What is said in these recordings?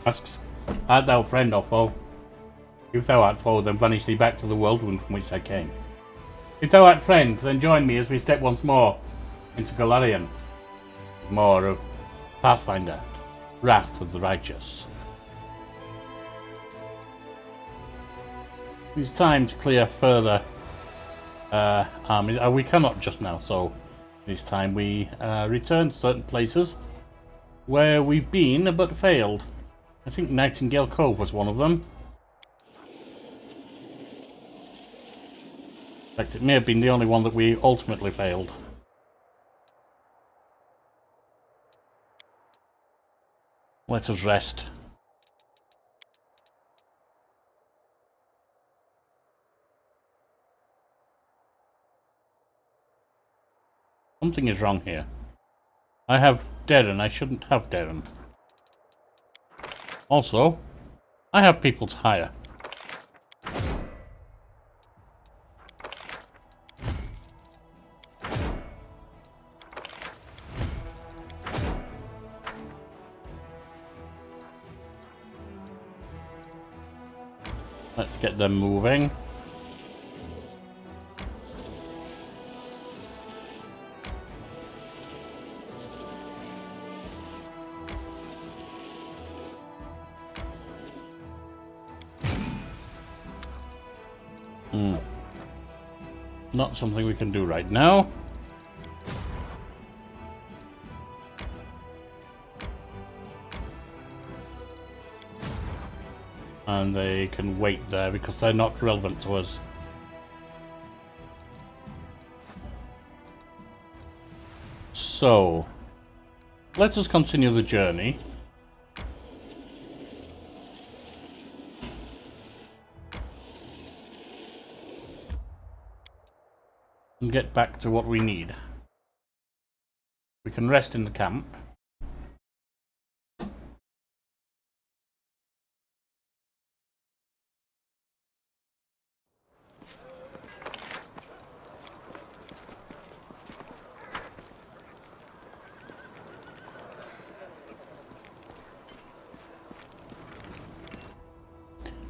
Asks, art thou friend or foe? If thou art foe, then vanish thee back to the whirlwind from which I came. If thou art friend, then join me as we step once more into Golarian. More of Pathfinder, Wrath of the Righteous. It's time to clear further armies. We cannot just now, so this time we return to certain places where we've been but failed. I think Nightingale Cove was one of them. In fact, it may have been the only one that we ultimately failed. Let us rest. Something is wrong here. I have Darren. I shouldn't have Darren. Also, I have people to hire. Let's get them moving. Not something we can do right now. And they can wait there because they're not relevant to us. So, let us continue the journey. And get back to what we need. We can rest in the camp.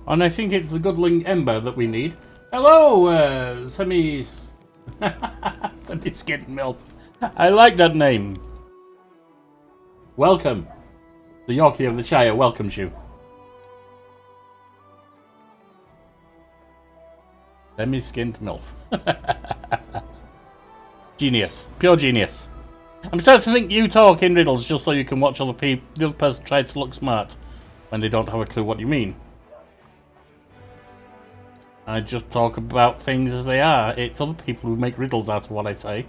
And I think it's the Goodling Ember that we need. Hello, Semi-skinned milk. I like that name. Welcome. The Yorkie of the Shire welcomes you. Semi-skinned milk. Genius. Pure genius. I'm starting to think you talk in riddles just so you can watch the other person try to look smart when they don't have a clue what you mean. I just talk about things as they are. It's other people who make riddles out of what I say.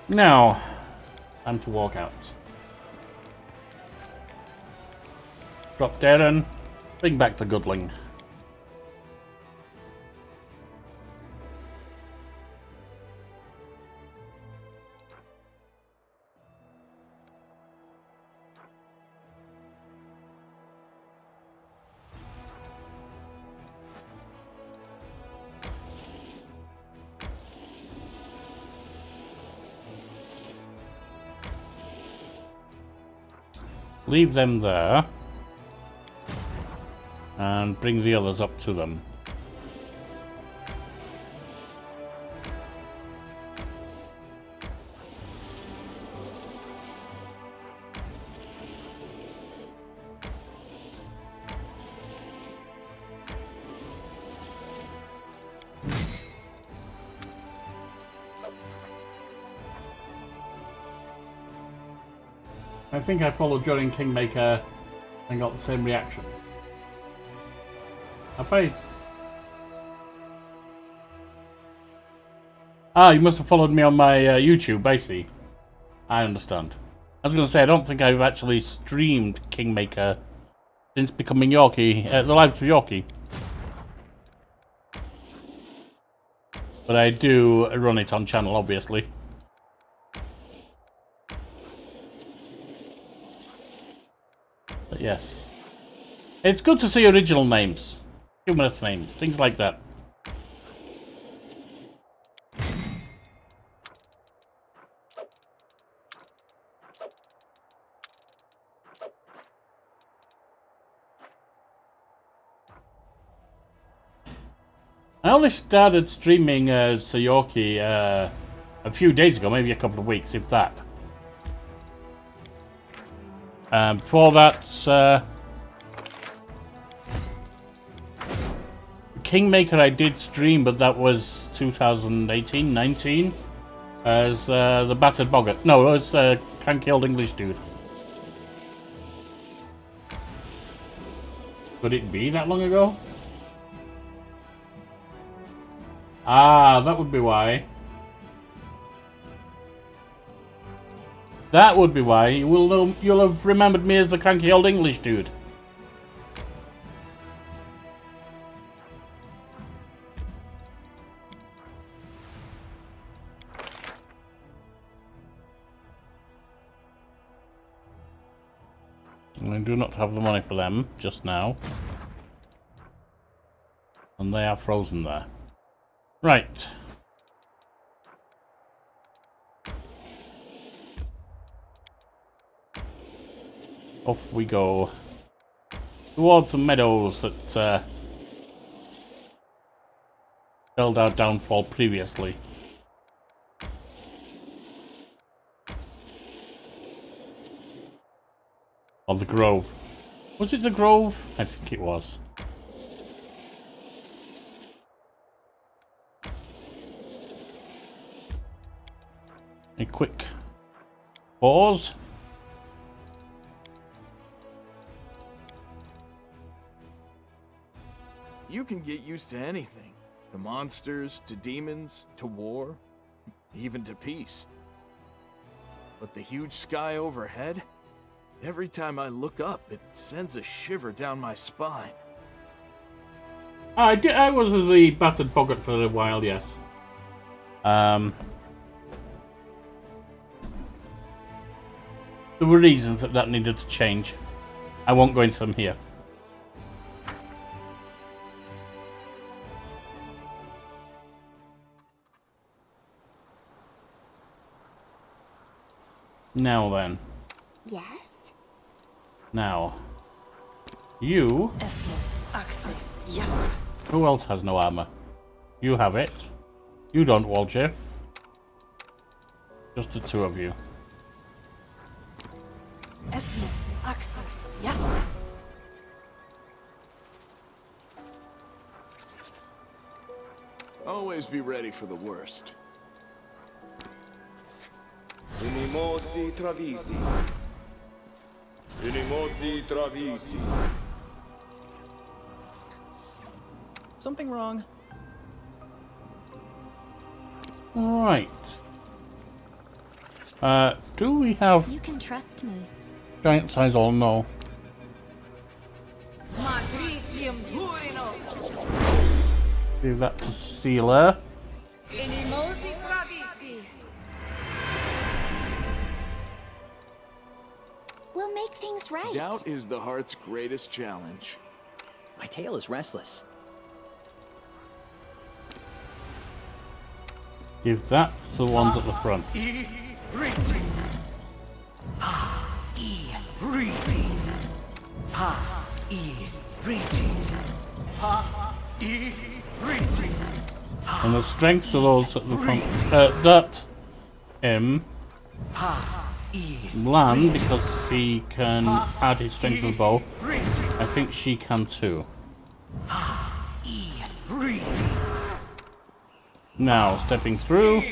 Now, time to walk out. Drop Darren. Bring back the Goodling. Leave them there. And bring the others up to them. I think I followed during Kingmaker and got the same reaction. Have I? Ah, you must have followed me on my YouTube, basically. I understand. I was going to say, I don't think I've actually streamed Kingmaker since becoming Yorkie, the Lives of Yorkie. But I do run it on channel, obviously. But yes. It's good to see original names. Humorous names. Things like that. I only started streaming as Yorkie a few days ago, maybe a couple of weeks, if that. Before that, Kingmaker I did stream, but that was 2018-19 as the Battered Boggart. No, it was Cranky Old English Dude. Could it be that long ago? Ah, that would be why. That would be why. You'll have remembered me as the Cranky Old English Dude. I do not have the money for them just now. And they are frozen there. Right. Off we go. Towards the meadows that held our downfall previously. Or the Grove. Was it the Grove? I think it was. A quick pause. You can get used to anything. To monsters, to demons, to war, even to peace. But the huge sky overhead? Every time I look up, it sends a shiver down my spine. I was the Battered Boggart for a while, yes. There were reasons that needed to change. I won't go into them here. Now then. Yes? Now. You... Who else has no armor? You have it. You don't, Walter. Just the two of you. Always be ready for the worst. Inimosi travisi. Inimosi travisi. Something wrong? Right. Do we have You can trust me. giant size or no? Leave that to Sealer. We'll make things right. Doubt is the heart's greatest challenge. My tail is restless. Give that to the ones at the front. And the strength to those at the front. That him land because he can add his strength to the bow. I think she can too. Now stepping through.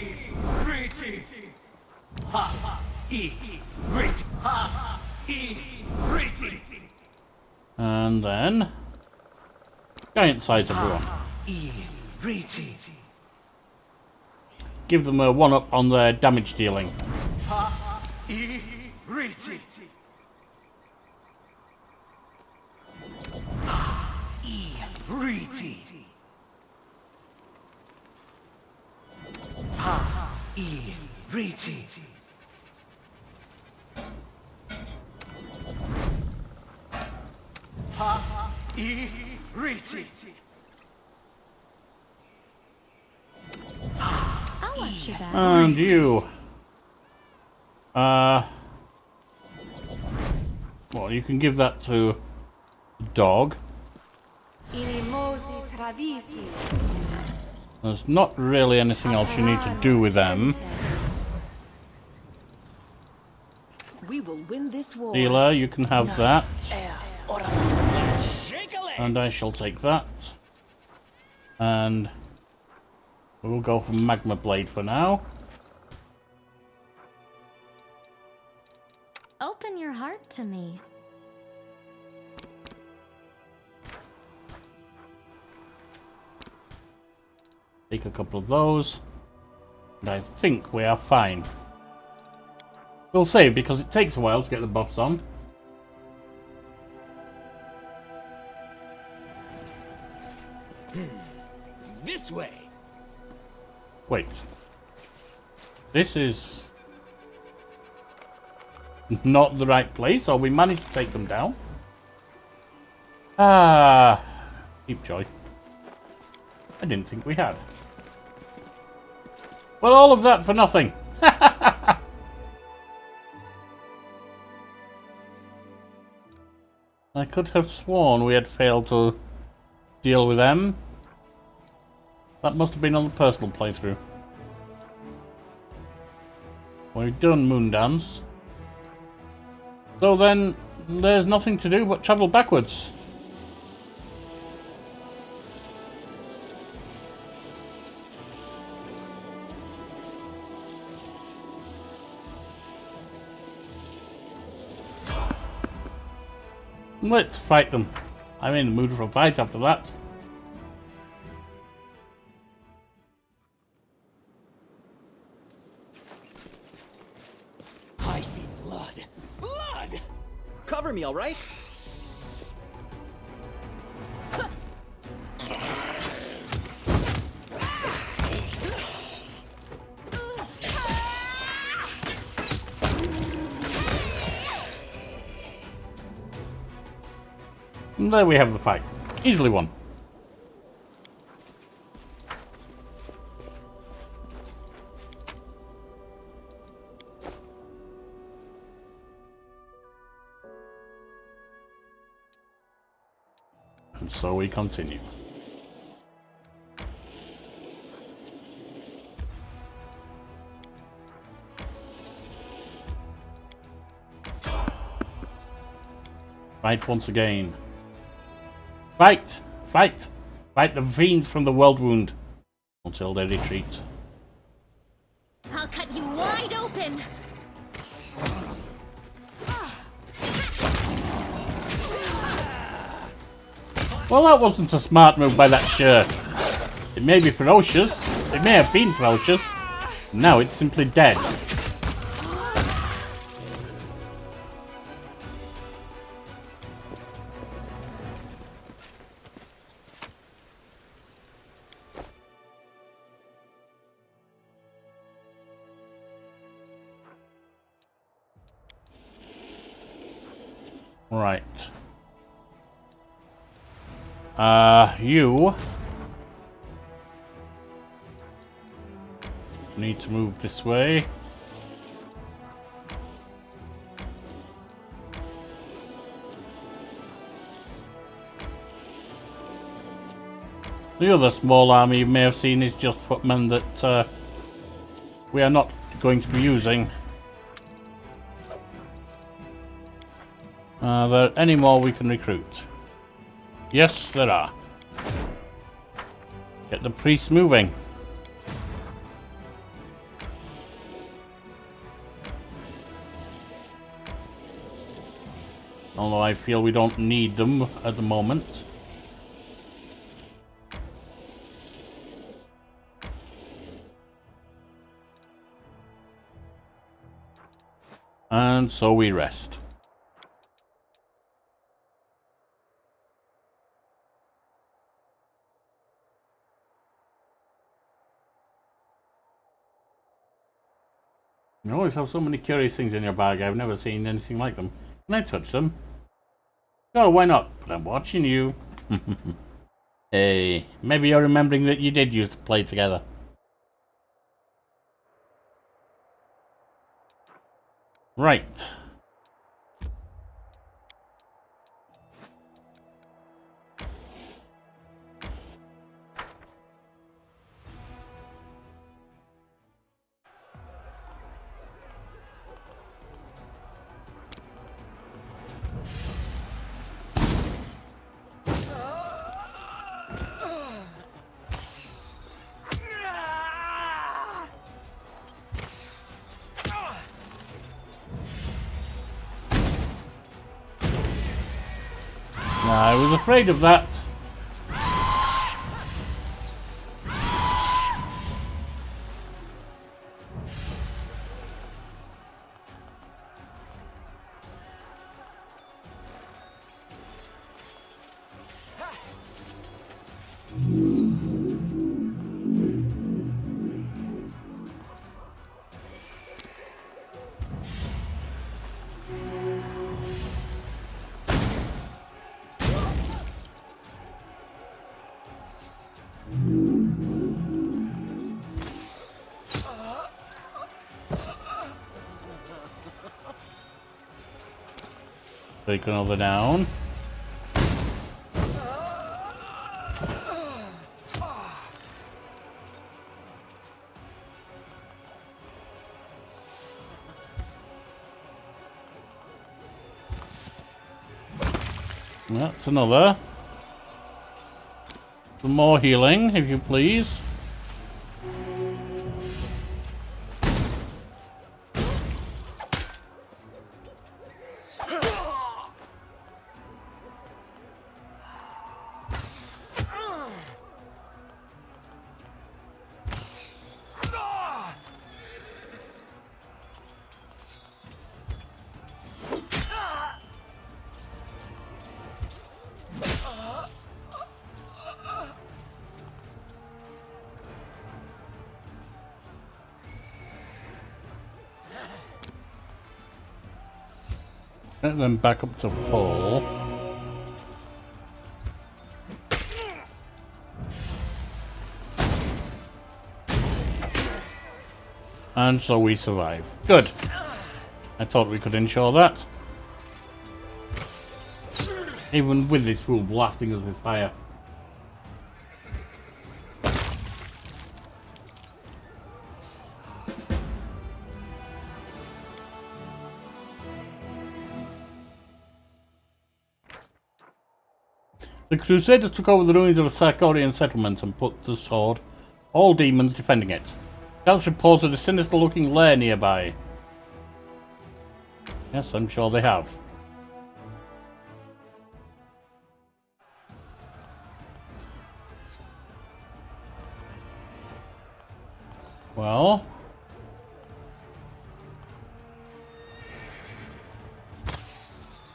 And then giant size everyone. Give them a 1-up on their damage dealing. I'll watch your back. And you. Well, you can give that to the dog. There's not really anything else you need to do with them. We will win this war. Dealer, you can have that. And I shall take that. And we'll go for Magma Blade for now. Open your heart to me. Take a couple of those. And I think we are fine. We'll save because it takes a while to get the buffs on. This way. Wait. This is not the right place, or we managed to take them down? Ah, deep joy. I didn't think we had. Well, all of that for nothing. I could have sworn we had failed to deal with them. That must have been on the personal playthrough. We've done Moondance. So then, there's nothing to do but travel backwards. Let's fight them. I'm in the mood for a fight after that. I see blood. Blood! Cover me, all right? And there we have the fight. Easily won. And so we continue. Fight once again. Fight! Fight! Fight the fiends from the world wound until they retreat. I'll cut you wide open. Well, that wasn't a smart move by that Shire. It may be ferocious. It may have been ferocious. Now it's simply dead. Right. You need to move this way. The other small army you may have seen is just footmen that we are not going to be using. Are there any more we can recruit? Yes, there are. Get the priests moving. Although I feel we don't need them at the moment. And so we rest. You always have so many curious things in your bag. I've never seen anything like them. Can I touch them? Oh, why not? But I'm watching you. Hey, maybe you're remembering that you did used to play together. Right. I was afraid of that. Take another down. That's another. Some more healing, if you please. Get them back up to full. And so we survive. Good. I thought we could ensure that. Even with this fool blasting us with fire. The Crusaders took over the ruins of a Sarkorian settlement and put to sword all demons defending it. Scouts reported a sinister-looking lair nearby. Yes, I'm sure they have. Well...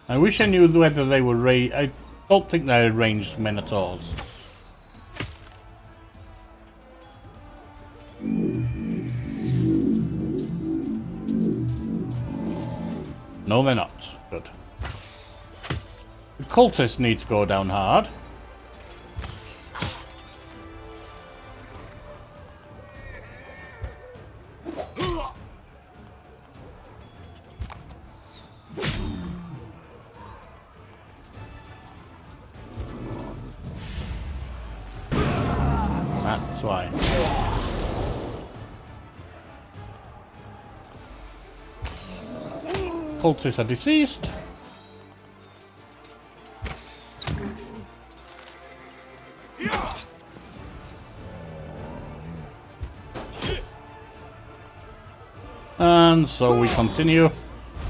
I wish I knew whether they were I don't think they're ranged Minotaurs. No, they're not. Good. The cultists need to go down hard. That's why. Cultists are deceased. And so we continue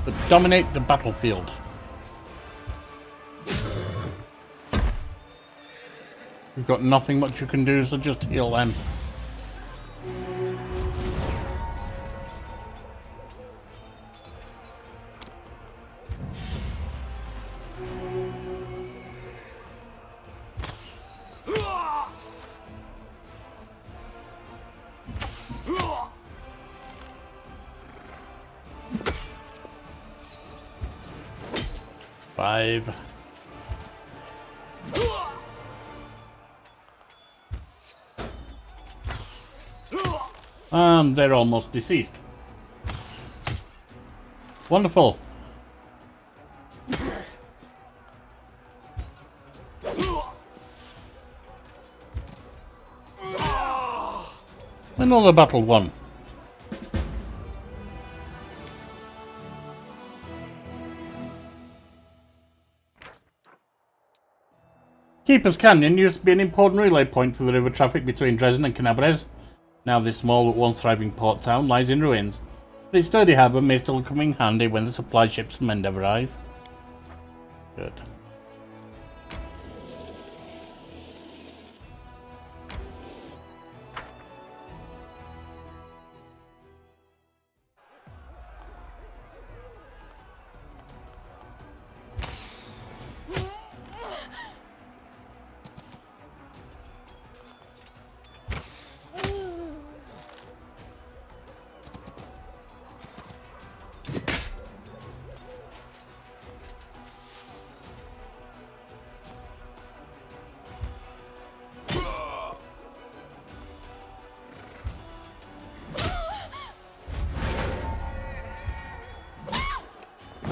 to dominate the battlefield. We've got nothing much you can do, so just heal them. Five. And they're almost deceased. Wonderful. Another battle won. Keeper's Canyon used to be an important relay point for the river traffic between Dresden and Canabrez. Now this small but once thriving port town lies in ruins, but its sturdy harbour may still come in handy when the supply ships from End arrive. Good.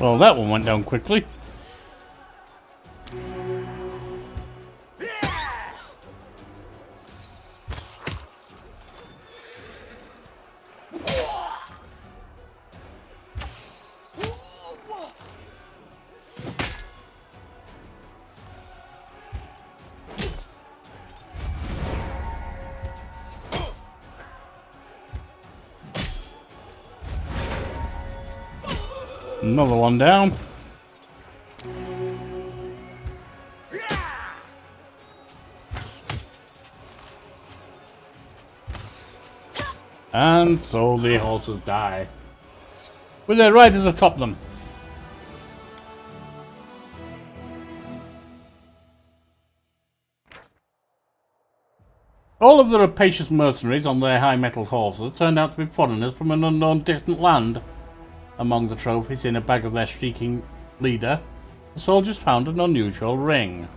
Well, that one went down quickly. Another one down. And so the horses die, with their riders atop them. All of the rapacious mercenaries on their high-mettled horses turned out to be foreigners from an unknown distant land. Among the trophies in a bag of their shrieking leader, the soldiers found an unusual ring.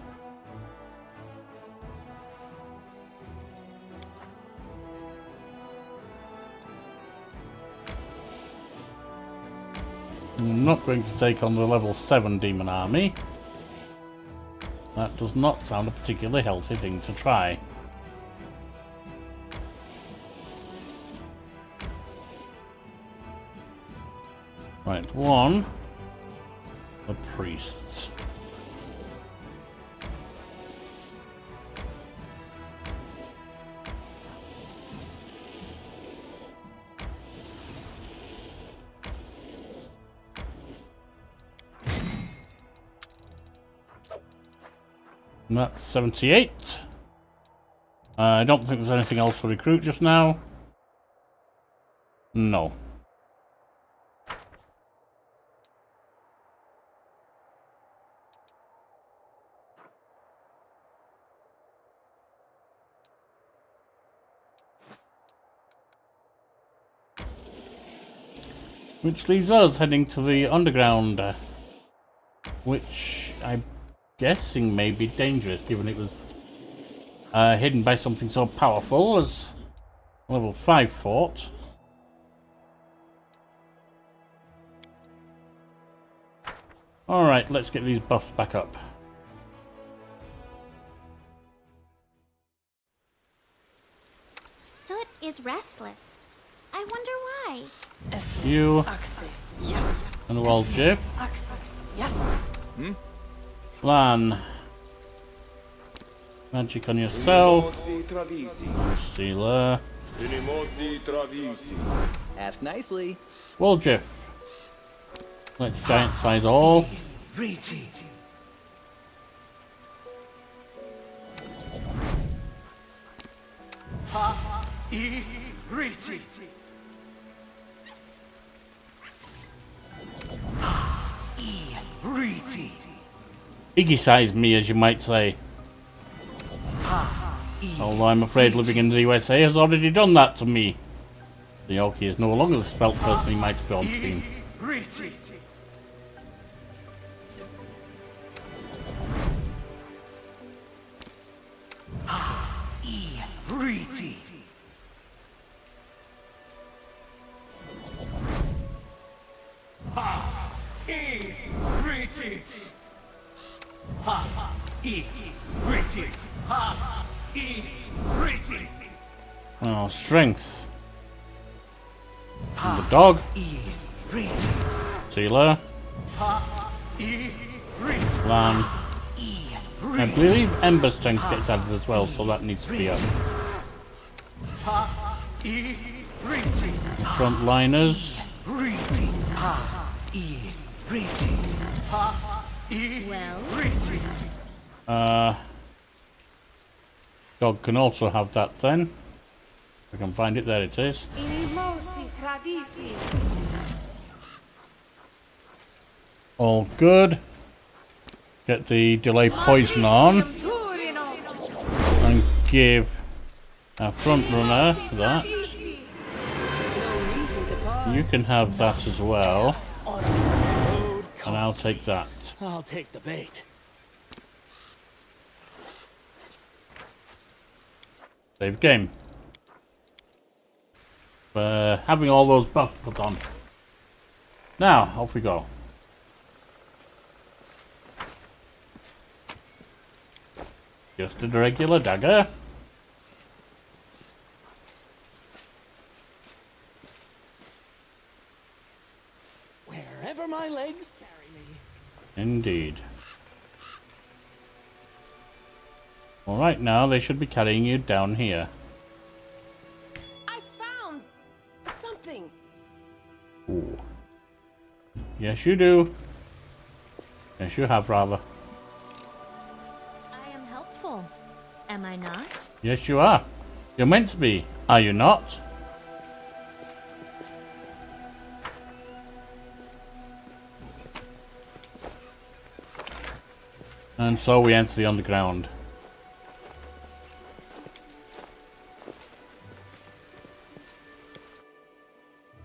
I'm not going to take on the level 7 demon army. That does not sound a particularly healthy thing to try. Right, one. The priests. And that's 78. I don't think there's anything else to recruit just now. No. Which leaves us heading to the underground, which I'm guessing may be dangerous, given it was hidden by something so powerful as level 5 fort. Alright, let's get these buffs back up. Soot is restless. I wonder why. You and the wall Jib. Plan. Magic on yourself. Sealer. Ask nicely. Wall Jib. Let's giant size all. Biggie size me, as you might say. Although I'm afraid living in the USA has already done that to me. The Yorkie is no longer the spelt person he might have once been. Oh, strength. And the dog. Sealer. Plan. I believe Ember strength gets added as well, so that needs to be up. Frontliners. Well, Dog can also have that then. If I can find it, there it is. All good. Get the delay poison on. And give our front runner that. You can have that as well. And I'll take that. I'll take the bait. Save game. Having all those buffs put on. Now, off we go. Just a regular dagger. Wherever my legs carry me. Indeed. Well, right now they should be carrying you down here. I found something. Ooh. Yes, you do. Yes, you have, rather. I am helpful. Am I not? Yes, you are. You're meant to be. Are you not? And so we enter the underground.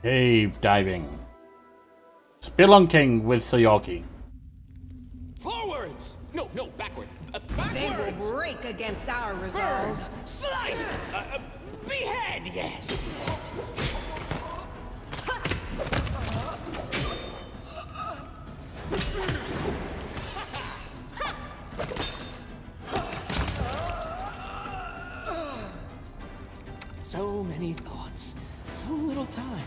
Cave diving. Spelunking with Yorkie. Forwards! No, backwards. They Backwards! will break against our resolve. Slice! Behead, yes! So many thoughts, so little time.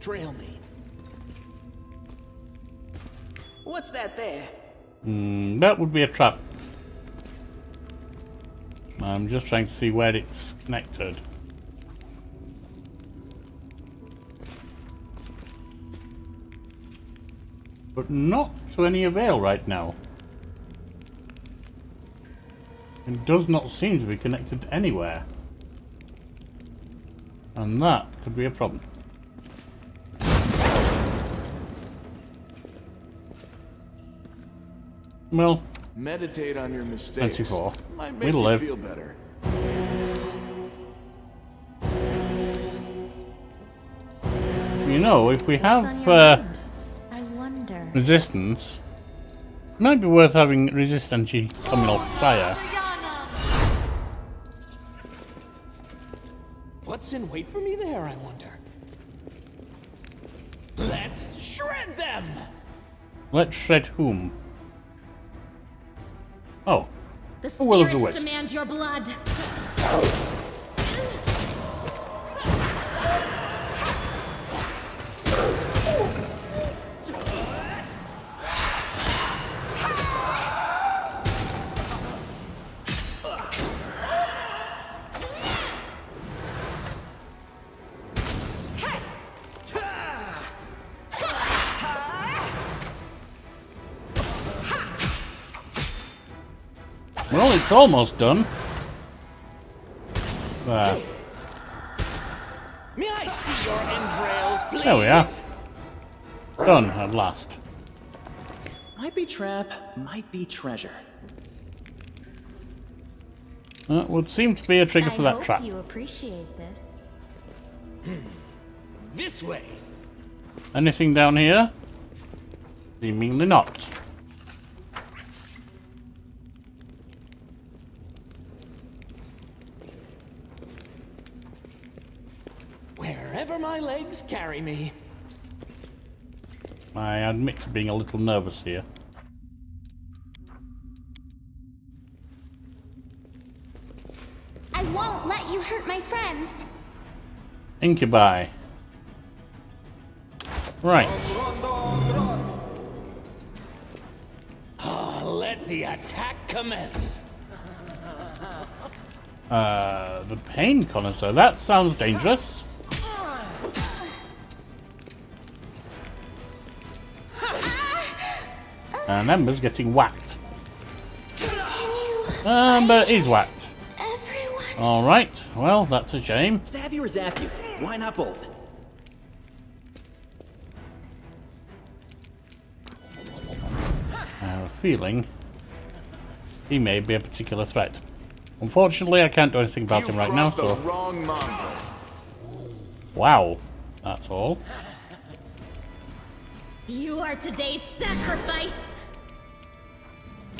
Trail me. What's that there? That would be a trap. I'm just trying to see where it's connected. But not to any avail right now. It does not seem to be connected anywhere. And that could be a problem. Well, Meditate on your mistakes. 24. Might make We'll you live. feel better. You know, if we What's on have your mind? I wonder. resistance, it might be worth having resistance coming off Shire. What's in wait for me there, I wonder? Let's shred them! Let's shred whom? Oh, The a will of the spirits wisp. demand your blood. Well, it's almost done. There. May I see your entrails, please? There we are. Done at last. Might be trap, might be treasure. That would seem to be a trigger for I that hope trap. you appreciate this. This way. Anything down here? Seemingly not. Wherever my legs carry me. I admit to being a little nervous here. I won't let you hurt my friends. Incubi. Right. Let the attack commence. The pain connoisseur. That sounds dangerous. And Ember's getting whacked. Amber is whacked. Everyone. Alright, well, that's a shame. Stab you or zap you? Why not both? I have a feeling he may be a particular threat. Unfortunately, I can't do anything about him right now, You've crossed so... the wrong mongrel. Wow, that's all. You are today's sacrifice!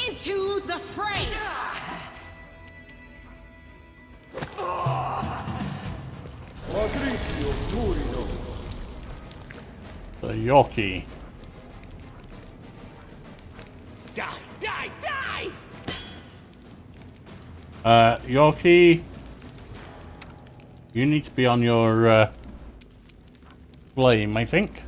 Into the fray! Magrifio Turido. The Yorkie. Die, die, die! Yorkie, you need to be on your flame, I think.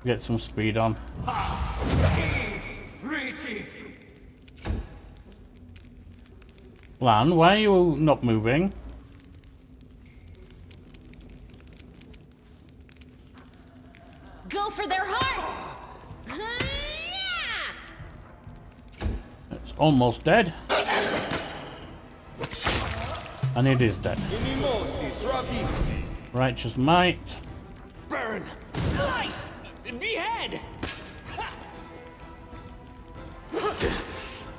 Get some speed on. Lan, why are you not moving? Go for their hearts! It's almost dead. And it is dead. Inimosi Travisi. Righteous might. Burn! Slice! Behead!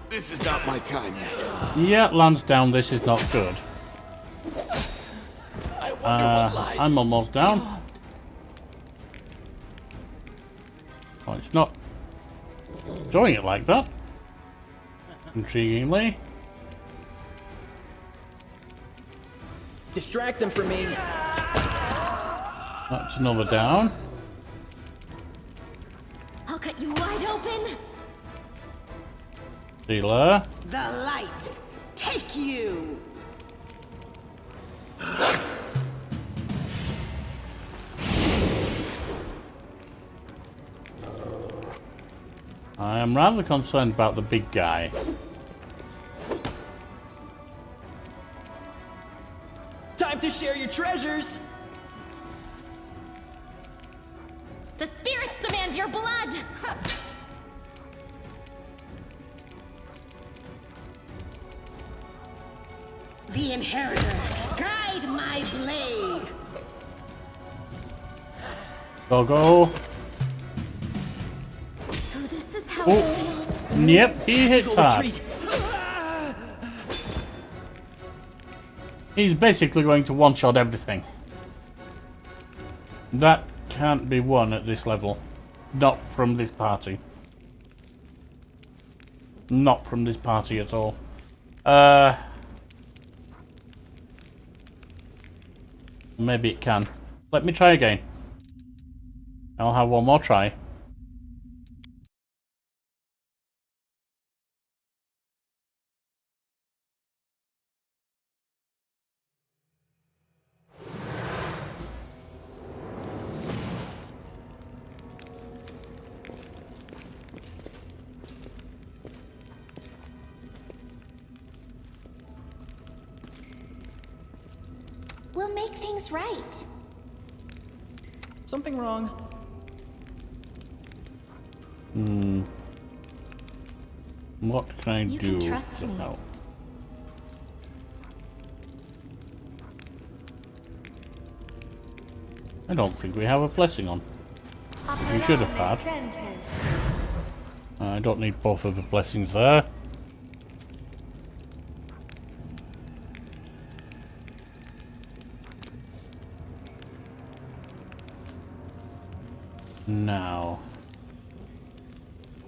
This is not my time yet. Yeah, Lan's down. This is not good. I wonder what lies. I'm almost down. Oh, it's not doing it like that. Intriguingly. Distract them for me. That's another down. I'll cut you wide open! Sealer. The light! Take you! I am rather concerned about the big guy. Time to share your treasures. The spirits demand your blood! Huh. The inheritor! Guide my blade! Go, go. So this is how Oh. it feels. Yep, he hits hard. Retreat. He's basically going to one-shot everything. That can't be won at this level. Not from this party. Not from this party at all. Maybe it can. Let me try again. I'll have one more try. We'll make things right. Something wrong. What can I You do can trust to me. help? I don't think we have a blessing on. We should have had. I don't need both of the blessings there. Now,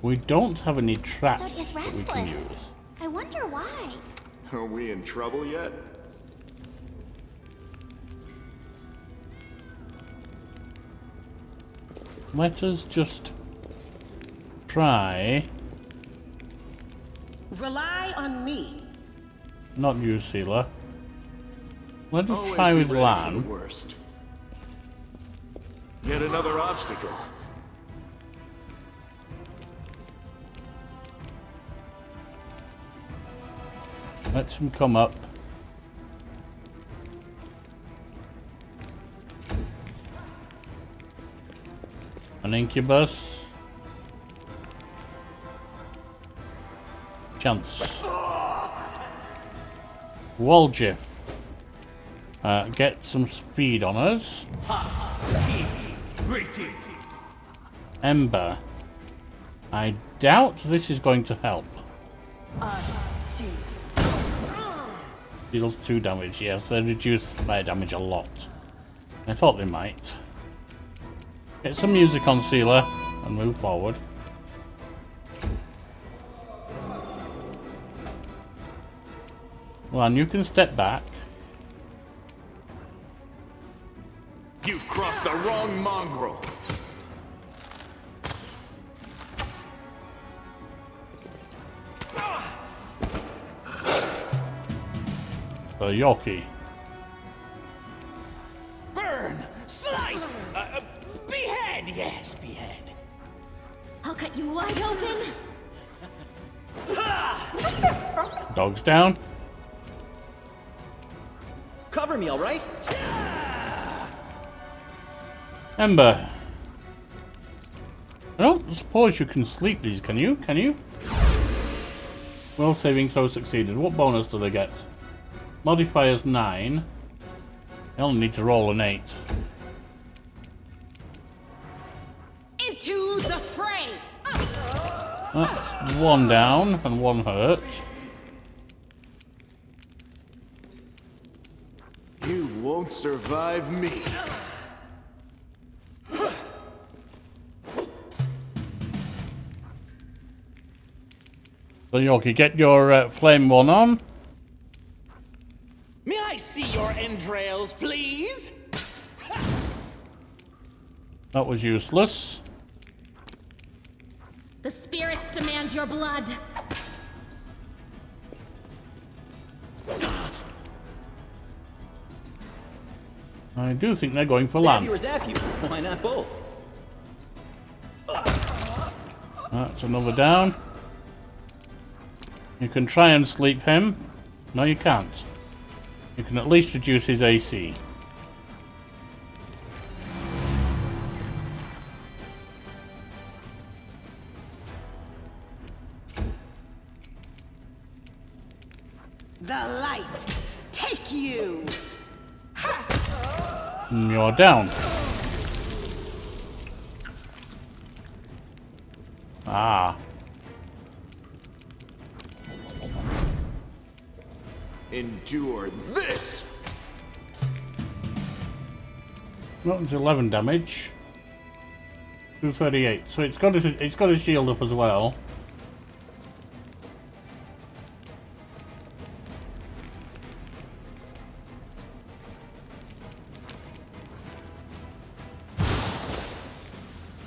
we don't have any traps So is that we can restless. use. I wonder why. Are we in trouble yet? Let us just try, Rely on me. not use Sealer. Let us Always try be with ready for Lan. the worst. Yet another obstacle. Let him come up. An incubus. Chance. Walgif. Get some speed on us. Ember. I doubt this is going to help. Deals 2 damage, yes, they reduce fire damage a lot. I thought they might. Get some music on Sealer and move forward. Well, and you can step back. You've crossed the wrong mongrel. So Yorkie. Burn! Slice! Behead! Yes, behead. I'll cut you wide open. Dog's down. Cover me, all right? Ember. I don't suppose you can sleep these, can you? Can you? Will saving throw succeeded. What bonus do they get? Modifier's 9. They only need to roll an 8. Into the fray! That's 1 down and 1 hurt. You won't survive me. So Yorkie, get your flame one on. May I see your entrails, please? That was useless. The spirits demand your blood. I do think they're going for Stab land. you or zap you? Why not both? That's another down. You can try and sleep him. No, you can't. You can at least reduce his AC. The light, take you! You're down. Ah. Endure this! That was 11 damage. 238. So it's got a shield up as well.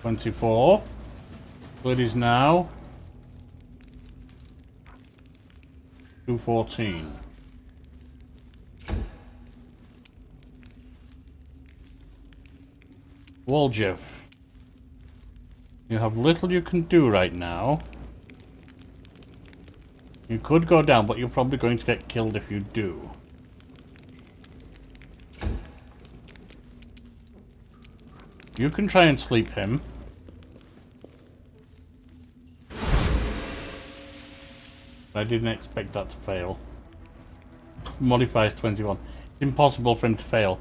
$24. So it is now 214. Waljeff. You have little you can do right now. You could go down, but you're probably going to get killed if you do. You can try and sleep him. I didn't expect that to fail. Modifies 21. It's impossible for him to fail.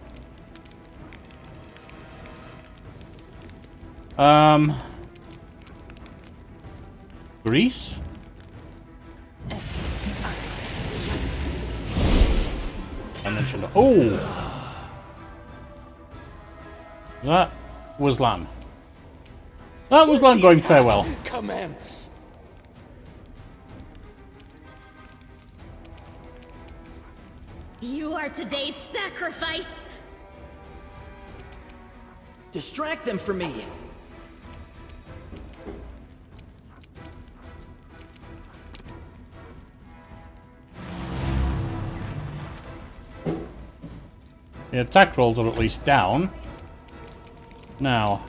Grease? I mentioned. Oh! That was Lan. That was Lan going farewell. Commence. You are today's sacrifice. Distract them from me. The attack rolls are at least down. Now,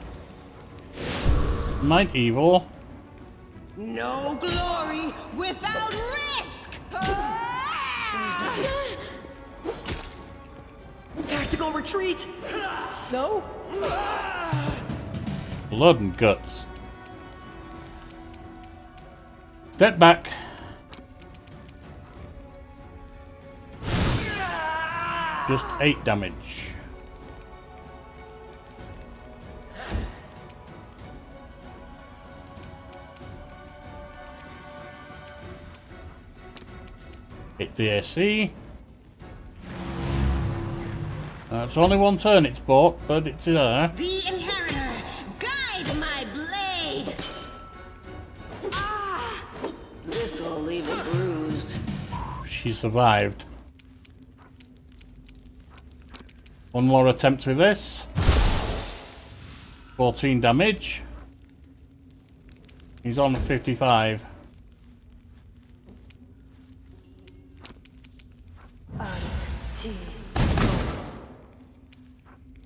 Might Evil. No glory without risk! Tactical retreat! No? Blood and guts. Step back. Just 8 damage. Hit the AC. It's only one turn it's bought, but it's there. The Inheritor, guide my blade. Ah, this will leave a bruise. She survived. One more attempt with this. 14 damage. He's on 55.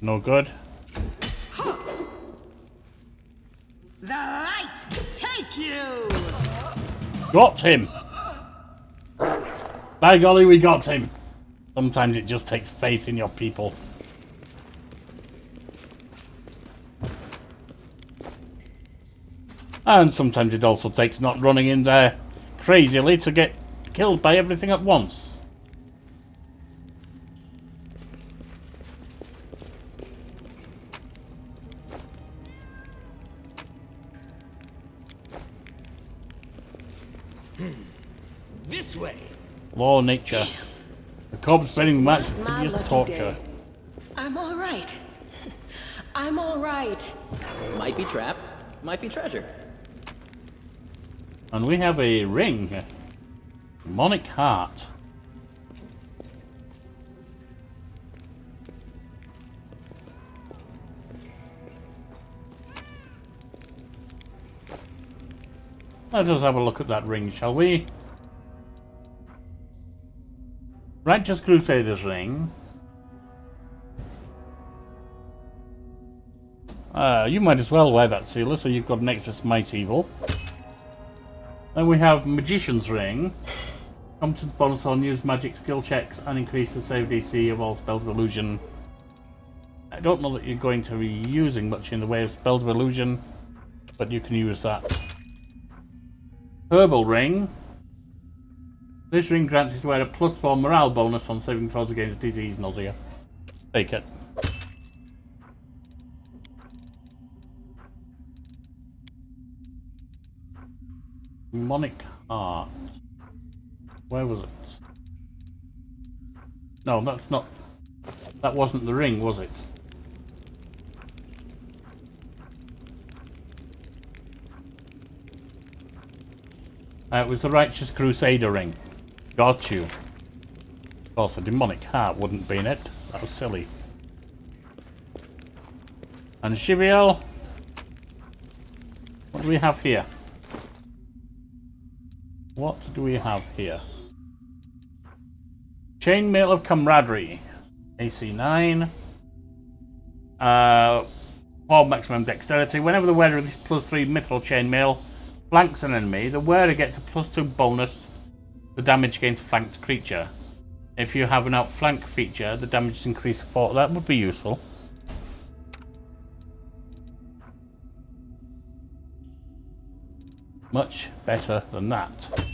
No good. The light take you. Got him! By golly, we got him! Sometimes it just takes faith in your people. And sometimes it also takes not running in there crazily to get killed by everything at once. This way. Law of nature. The corpse bearing match My hideous lucky torture. day. I'm all right. I'm all right. Might be trap, might be treasure. And we have a ring. Demonic heart. Let us have a look at that ring, shall we? Righteous Crusader's ring. You might as well wear that, Sealer, so you've got an extra smite evil. Then we have Magician's ring. Competence bonus on use magic skill checks and increase the save DC of all spells of illusion. I don't know that you're going to be using much in the way of spells of illusion, but you can use that. Herbal ring. This ring grants its wearer a +4 morale bonus on saving throws against disease nausea. Take it. Demonic heart. Where was it? No, that's not... That wasn't the ring, was it? It was the Righteous Crusader ring. Got you. Of course, a demonic heart wouldn't be in it. That was silly. And Shiviel. What do we have here? What do we have here? Chainmail of Camaraderie. AC 9. 4 maximum dexterity. Whenever the wearer of this +3 mithril chainmail flanks an enemy, the wearer gets a +2 bonus to damage against a flanked creature. If you have an outflank feature, the damage is increased to 4. That would be useful. Much better than that.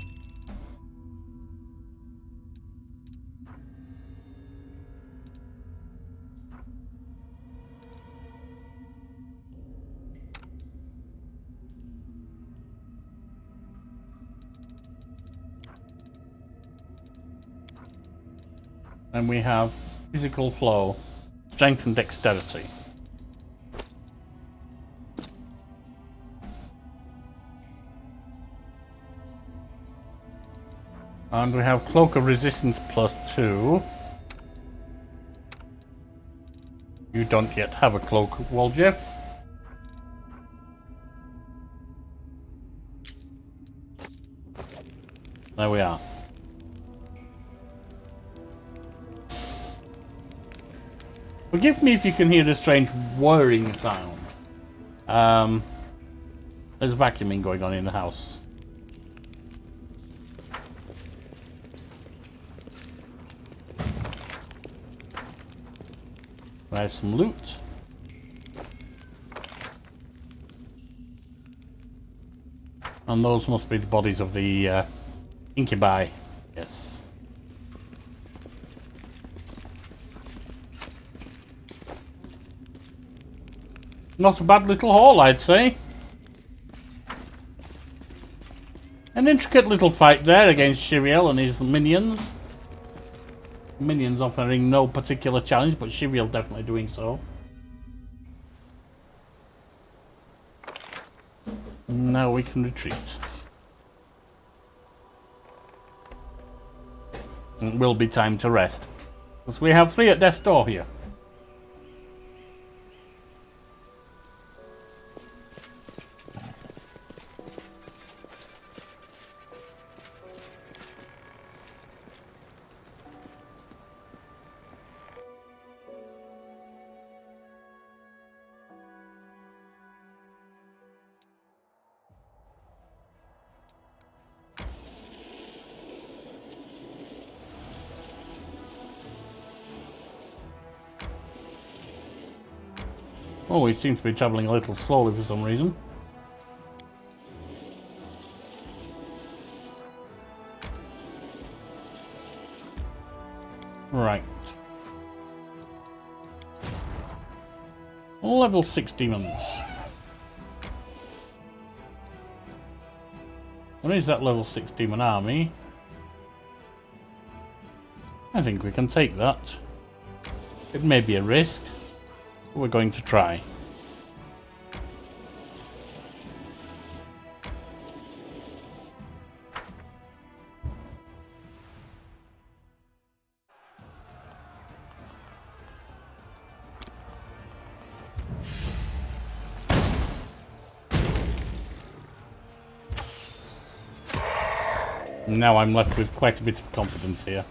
And we have physical flow, strength and dexterity. And we have Cloak of Resistance +2. You don't yet have a cloak, Waljeff. There we are. Forgive me if you can hear the strange whirring sound. There's vacuuming going on in the house. There's some loot. And those must be the bodies of the incubi. Yes. Not a bad little haul, I'd say. An intricate little fight there against Shiriel and his minions. Minions offering no particular challenge, but Shiriel definitely doing so. Now we can retreat. It will be time to rest. Because we have 3 at death's door here. Oh, we seem to be travelling a little slowly for some reason. Right. Level 6 demons. What is that level 6 demon army? I think we can take that. It may be a risk. We're going to try. Now I'm left with quite a bit of confidence here.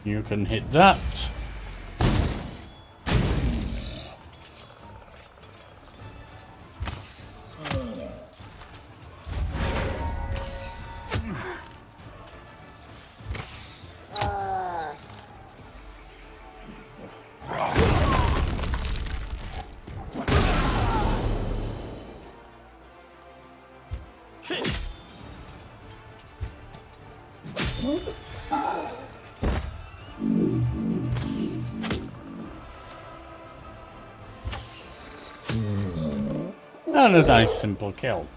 You can hit that. And a nice simple kill.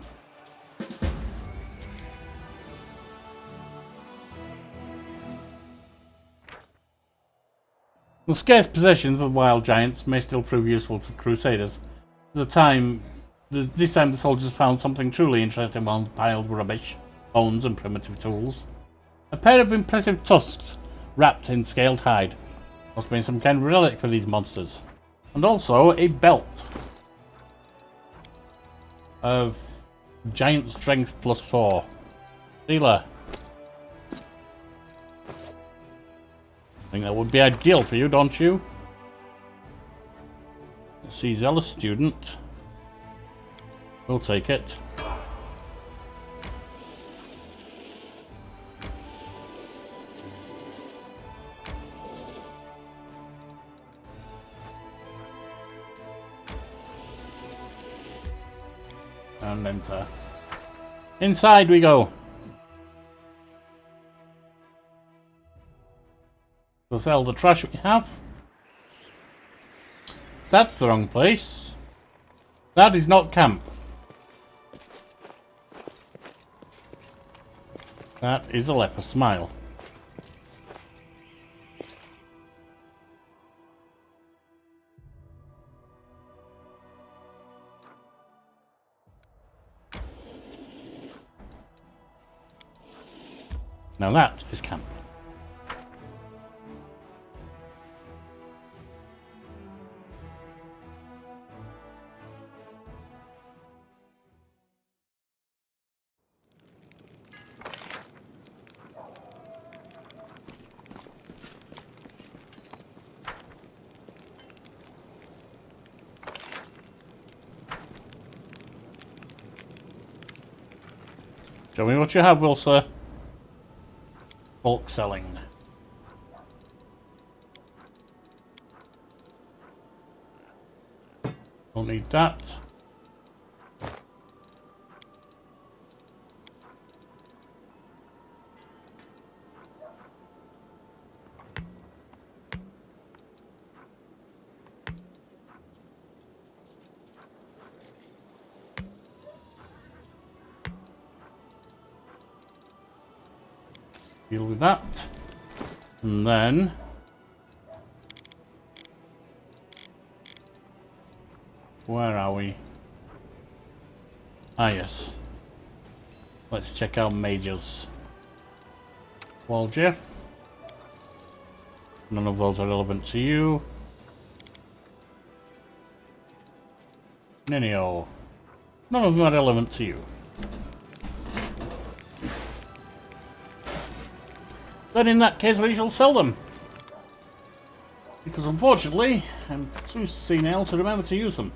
The scarce possessions of wild giants may still prove useful to crusaders. This time the soldiers found something truly interesting among piled rubbish, bones and primitive tools. A pair of impressive tusks wrapped in scaled hide. Must have been some kind of relic for these monsters. And also a belt of giant strength +4. Sealer. I think that would be ideal for you, don't you? Let's see, zealous student. We'll take it. And enter. Inside we go. We'll sell the trash we have. That's the wrong place. That is not camp. That is a leper smile. Now that is camp. Show me what you have, Will, sir. Bulk selling. Don't need that. Deal with that. And then where are we? Ah, yes. Let's check our majors. Walger. None of those are relevant to you. Ninio. None of them are relevant to you. Then in that case we shall sell them. Because unfortunately, I'm too senile to remember to use them.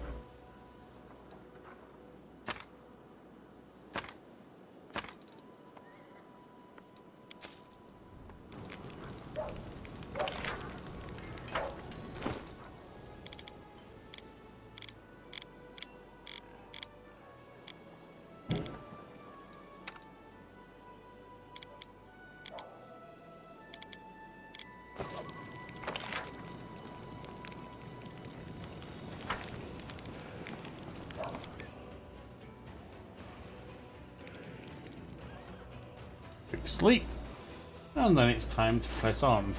Quick sleep. And then it's time to press on.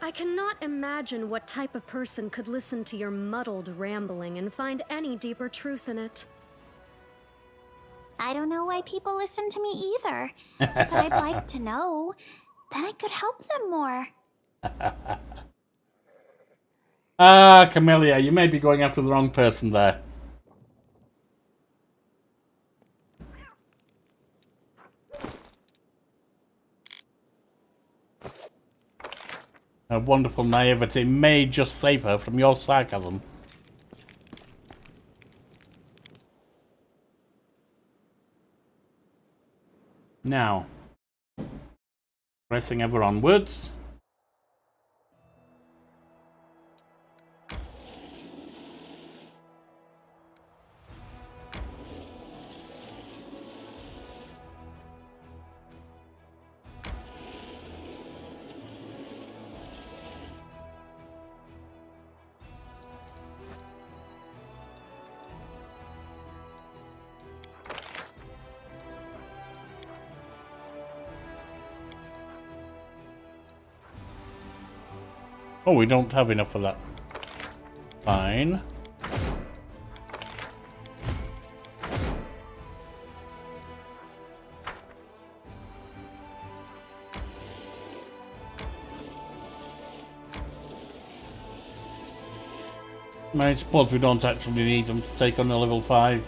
I cannot imagine what type of person could listen to your muddled rambling and find any deeper truth in it. I don't know why people listen to me either, but I'd like to know. Then I could help them more. Ah, Camellia, you may be going after the wrong person there. Her wonderful naivety may just save her from your sarcasm. Now, pressing ever onwards. Oh, we don't have enough for that. Fine. I suppose we don't actually need them to take on a level 5.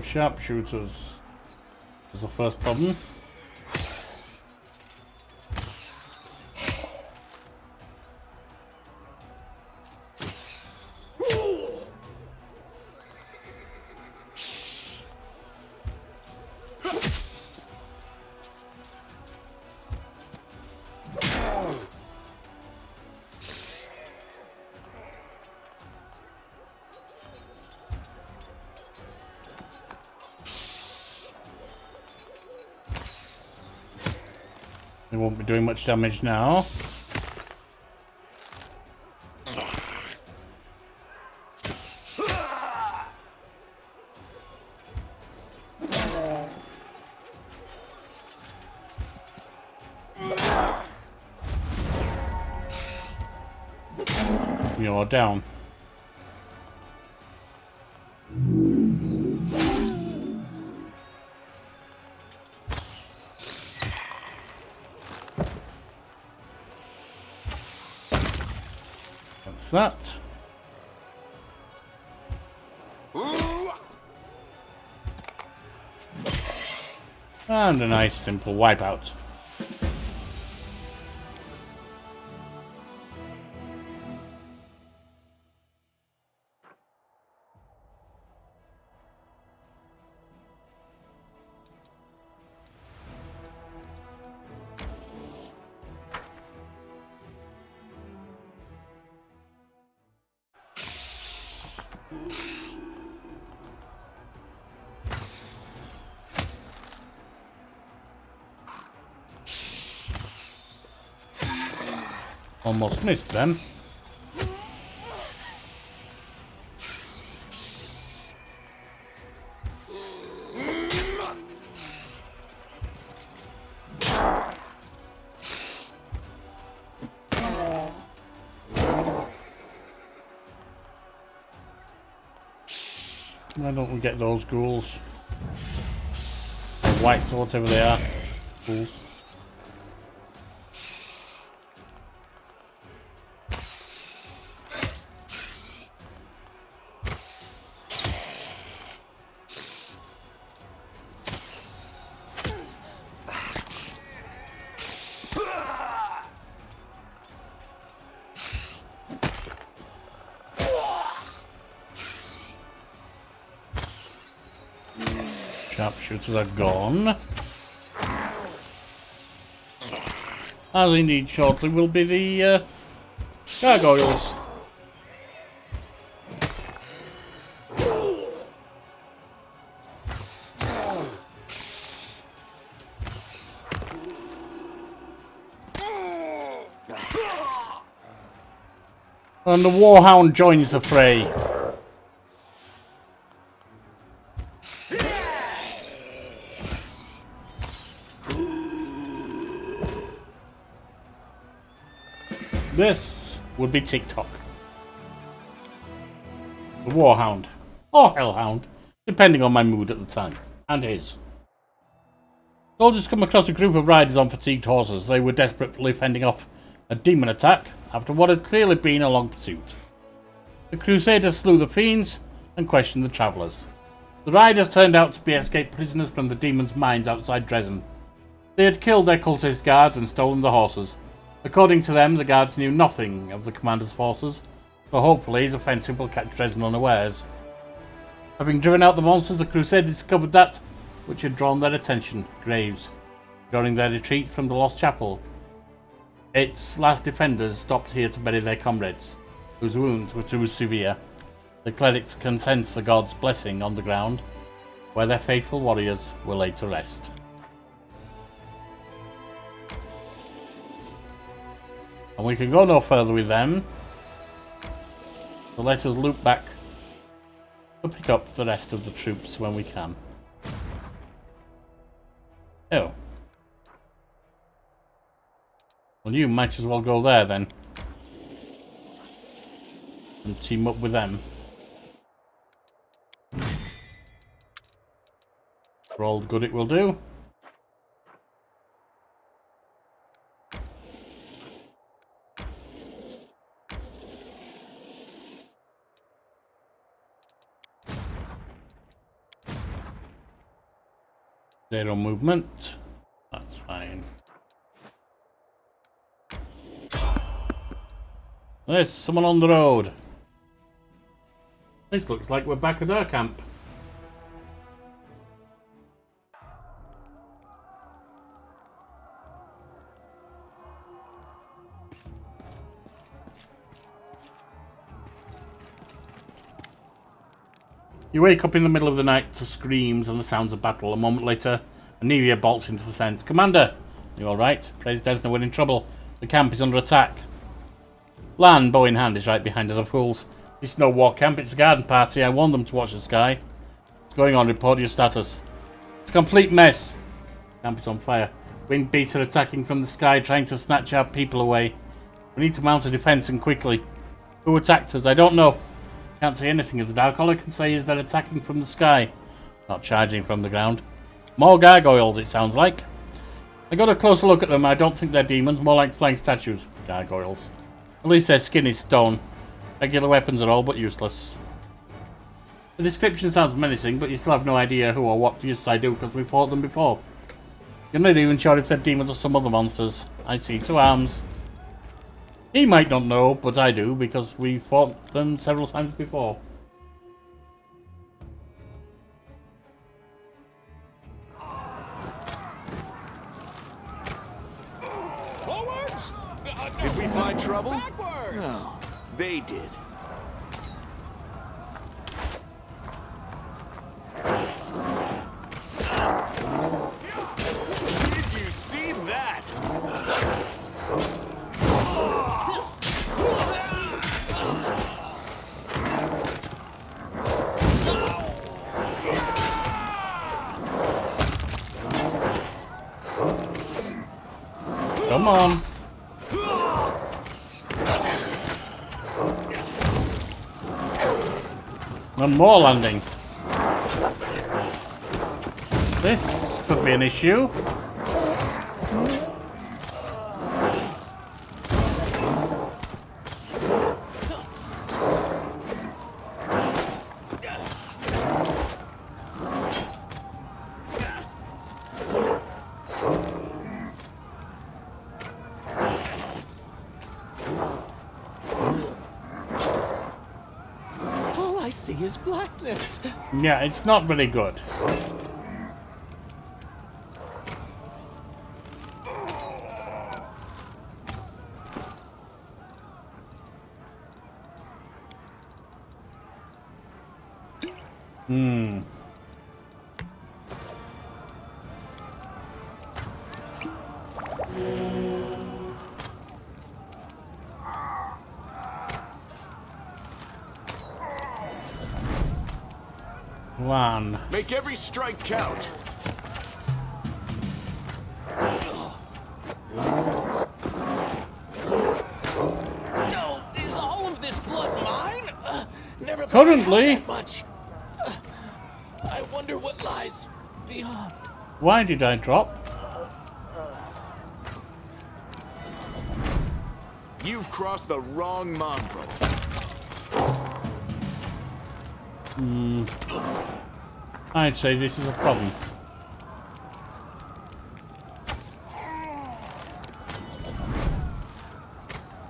Sharpshooters is the first problem. They won't be doing much damage now. You're down. that. And a nice simple wipeout. Almost missed them. Why don't we get those ghouls? Or whites or whatever they are. Ghouls. Sharpshooters are gone. As indeed shortly will be the Gargoyles. And the Warhound joins the fray. This would be TikTok. The Warhound. Or Hellhound, depending on my mood at the time. And his. Soldiers come across a group of riders on fatigued horses. They were desperately fending off a demon attack after what had clearly been a long pursuit. The Crusaders slew the fiends and questioned the travellers. The riders turned out to be escaped prisoners from the demon's mines outside Dresden. They had killed their cultist guards and stolen the horses. According to them, the guards knew nothing of the commander's forces, so hopefully his offensive will catch Dresden unawares. Having driven out the monsters, the Crusaders discovered that which had drawn their attention, graves. During their retreat from the Lost Chapel, its last defenders stopped here to bury their comrades, whose wounds were too severe. The clerics can sense the god's blessing on the ground, where their faithful warriors were laid to rest. And we can go no further with them, so let us loop back to pick up the rest of the troops when we can. Oh. Well, you might as well go there then. And team up with them. For all the good it will do. Zero movement. That's fine. There's someone on the road. This looks like we're back at our camp. You wake up in the middle of the night to screams and the sounds of battle. A moment later, Anelia bolts into the tent. Commander! You alright? Praise Desna, we're in trouble. The camp is under attack. Lan, bow in hand, is right behind the fools. This is no war camp, it's a garden party. I warned them to watch the sky. What's going on? Report your status. It's a complete mess. The camp is on fire. Winged beasts are attacking from the sky, trying to snatch our people away. We need to mount a defense and quickly. Who attacked us? I don't know. Can't see anything in the dark. All I can say is they're attacking from the sky, not charging from the ground. More gargoyles, it sounds like. I got a closer look at them. I don't think they're demons, more like flying statues. Gargoyles. At least their skin is stone. Regular weapons are all but useless. The description sounds menacing, but you still have no idea who or what. Yes, I do, because we fought them before. You're not even sure if they're demons or some other monsters. I see 2 arms. He might not know, but I do, because we fought them several times before. Forwards! Did we find trouble? Backwards! No, they did. Did you see that? Come on. One more landing. This could be an issue. All I see is blackness. Yeah, it's not very good. One. Make every strike count. No, is all of this blood mine? Never thought Currently. I had that much. I wonder what lies beyond. Why did I drop? You've crossed the wrong mongrel. I'd say this is a problem.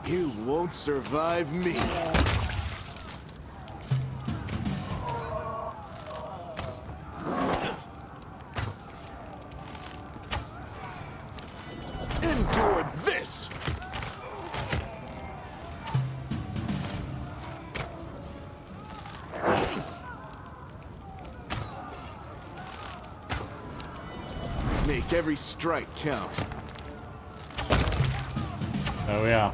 You won't survive me. Endure this! Make every strike count. There we are.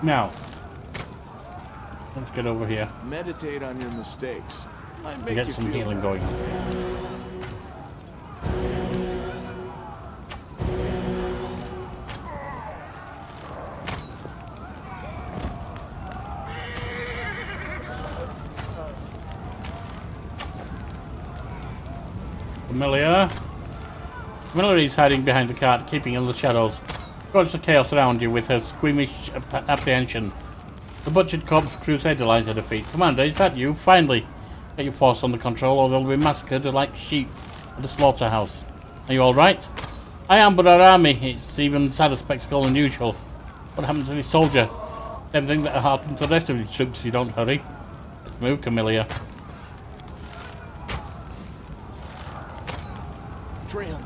Now, let's get over here Meditate on your mistakes. Might and make get you some feel healing better. going. Familiar. Familiar is hiding behind the cart, keeping in the shadows. Watch the chaos around you with her squeamish apprehension. The butchered corpse crusader lies at her feet. Commander, is that you? Finally! Get your force under control or they'll be massacred like sheep at a slaughterhouse. Are you alright? I am, but our army, it's even sadder spectacle than usual. What happened to this soldier? Same thing that happened to the rest of the troops if you don't hurry. Let's move, Camilla. Trail me.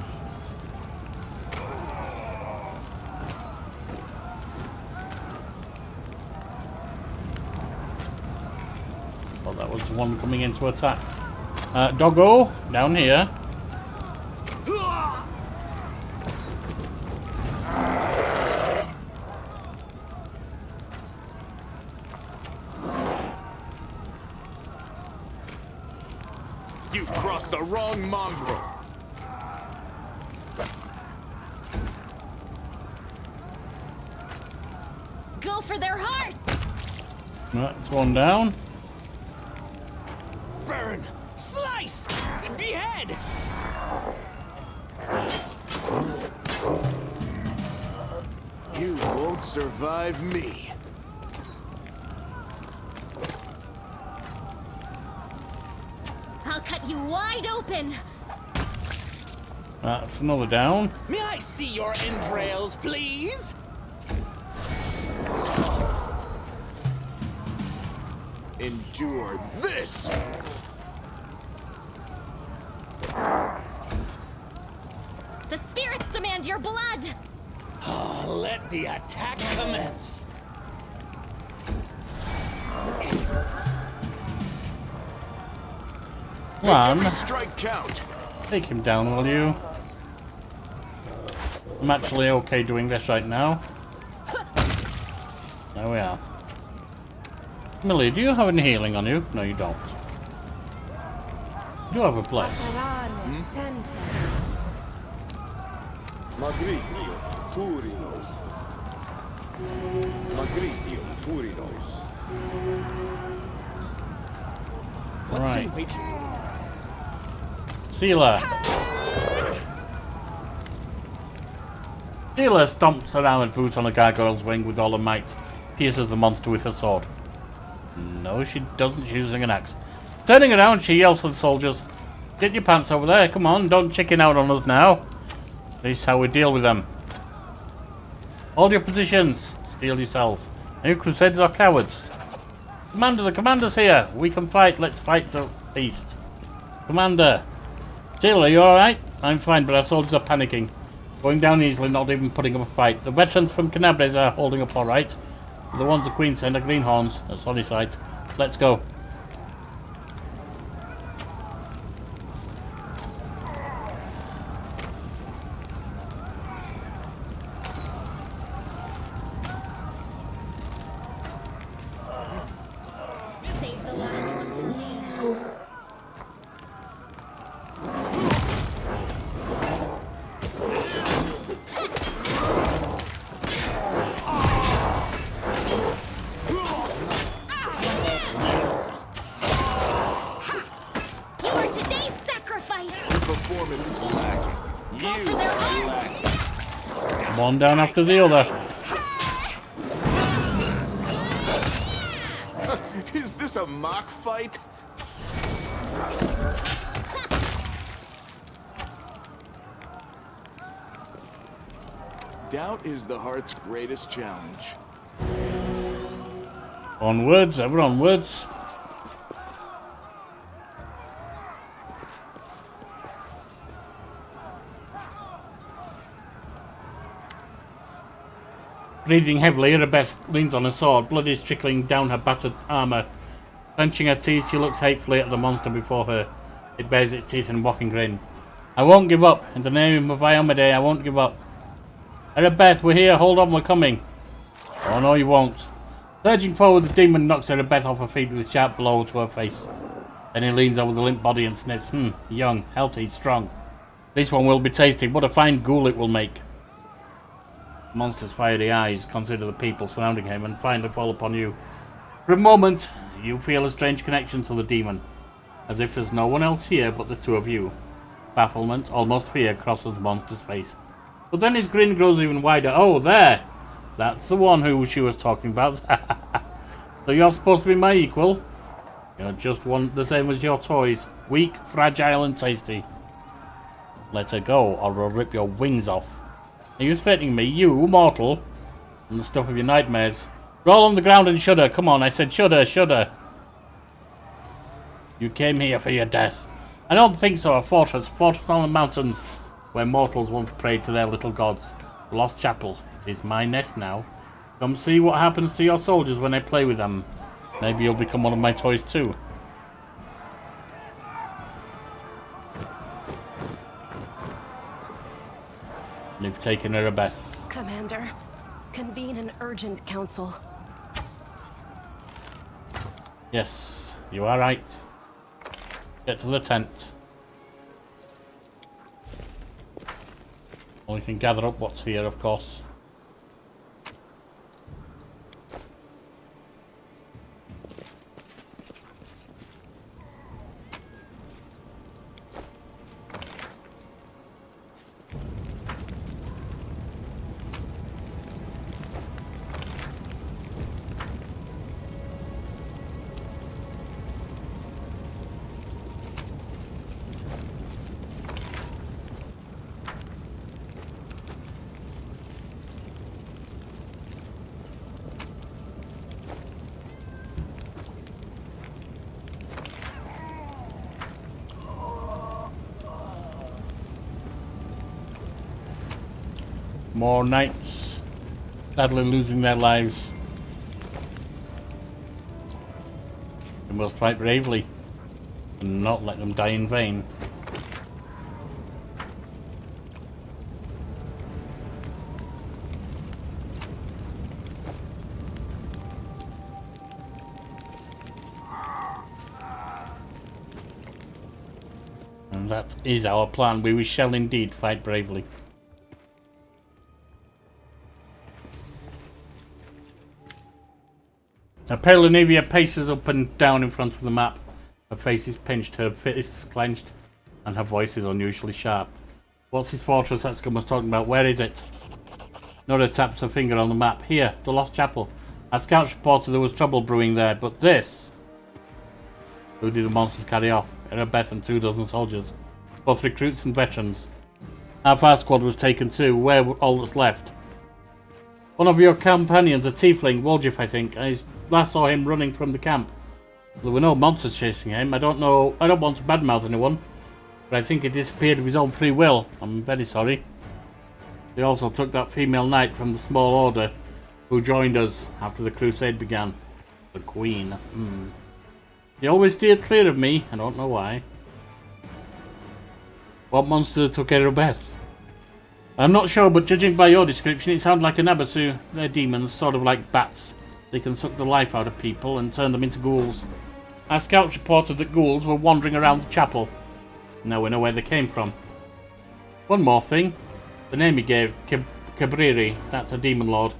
Well, that was the one coming in to attack. Doggo, down here. You've crossed the wrong mongrel. Go for their hearts! That's one down. Burn! Slice! Behead! won't survive me. I'll cut you wide open. That's another down. May I see your entrails, please? Endure this! The spirits demand your blood. Let the attack commence. One. Strike count. Take him down, will you? I'm actually okay doing this right now. There we are. Millie, do you have any healing on you? No, you don't. You do have a bless. Magritio, Turinos. Magritio, Turinos. What's Right. in wait? Sealer. Sealer stomps around with boots on a gargoyle's wing with all her might. Pierces the monster with her sword. No, she doesn't. She's using an axe. Turning around, she yells to the soldiers, "Get your pants over there. Come on, don't chicken out on us now. This is how we deal with them. Hold your positions. Steel yourselves. You crusaders are cowards. Commander, the commander's here. We can fight. Let's fight the beast. Commander. Sealer, you alright? I'm fine, but our soldiers are panicking. Going down easily, not even putting up a fight. The veterans from Canabres are holding up alright. The ones the Queen sent are greenhorns. A sorry sight. Let's go. Save the last one for me. You are today's sacrifice. Performance is lacking. You are lacking. One down after the other. Is this a mock fight? Doubt is the heart's greatest challenge. Onwards, ever onwards. Breathing heavily, Arabesque leans on her sword. Blood is trickling down her battered armor. Clenching her teeth, she looks hatefully at the monster before her. It bares its teeth in a mocking grin. I won't give up. In the name of Iomade, I won't give up. Arabesque, we're here. Hold on, we're coming. Oh no, you won't. Surging forward, the demon knocks Arabesque off her feet with a sharp blow to her face. Then he leans over the limp body and sniffs. Young, healthy, strong. This one will be tasty. What a fine ghoul it will make. The monster's fiery eyes consider the people surrounding him and finally fall upon you. For a moment, you feel a strange connection to the demon, as if there's no one else here but the two of you. Bafflement, almost fear, crosses the monster's face. But then his grin grows even wider. Oh, there! That's the one who she was talking about. So you're supposed to be my equal? You're just one the same as your toys. Weak, fragile, and tasty. Let her go, or I'll rip your wings off. Are you threatening me, you mortal? And the stuff of your nightmares. Roll on the ground and shudder. Come on, I said shudder, shudder. You came here for your death. I don't think so. A fortress on the mountains, where mortals once prayed to their little gods. The lost chapel. It is my nest now. Come see what happens to your soldiers when I play with them. Maybe you'll become one of my toys too. You've taken her best. Commander, convene an urgent council. Yes, you are right. Get to the tent. Well, we can gather up what's here, of course. More knights sadly losing their lives. We must fight bravely and not let them die in vain. And that is our plan. We shall indeed fight bravely. Now, Pelinevia paces up and down in front of the map. Her face is pinched, her fists clenched, and her voice is unusually sharp. What's this fortress that scum was talking about? Where is it? Nora taps her finger on the map. Here, the Lost Chapel. Our scouts reported there was trouble brewing there, but this... Who did the monsters carry off? Erebeth and 24 soldiers. Both recruits and veterans. Our fire squad was taken too. Where all that's left? One of your companions, a tiefling, Woljif, I think. I last saw him running from the camp. There were no monsters chasing him. I don't want to badmouth anyone, but I think he disappeared of his own free will. I'm very sorry. They also took that female knight from the small order who joined us after the crusade began. The Queen. He always steered clear of me. I don't know why. What monster took Erebeth? I'm not sure, but judging by your description, it sounded like an Abasu. They're demons, sort of like bats. They can suck the life out of people and turn them into ghouls. Our scouts reported that ghouls were wandering around the chapel. Now we know where they came from. One more thing. The name he gave, Cabriri, that's a demon lord.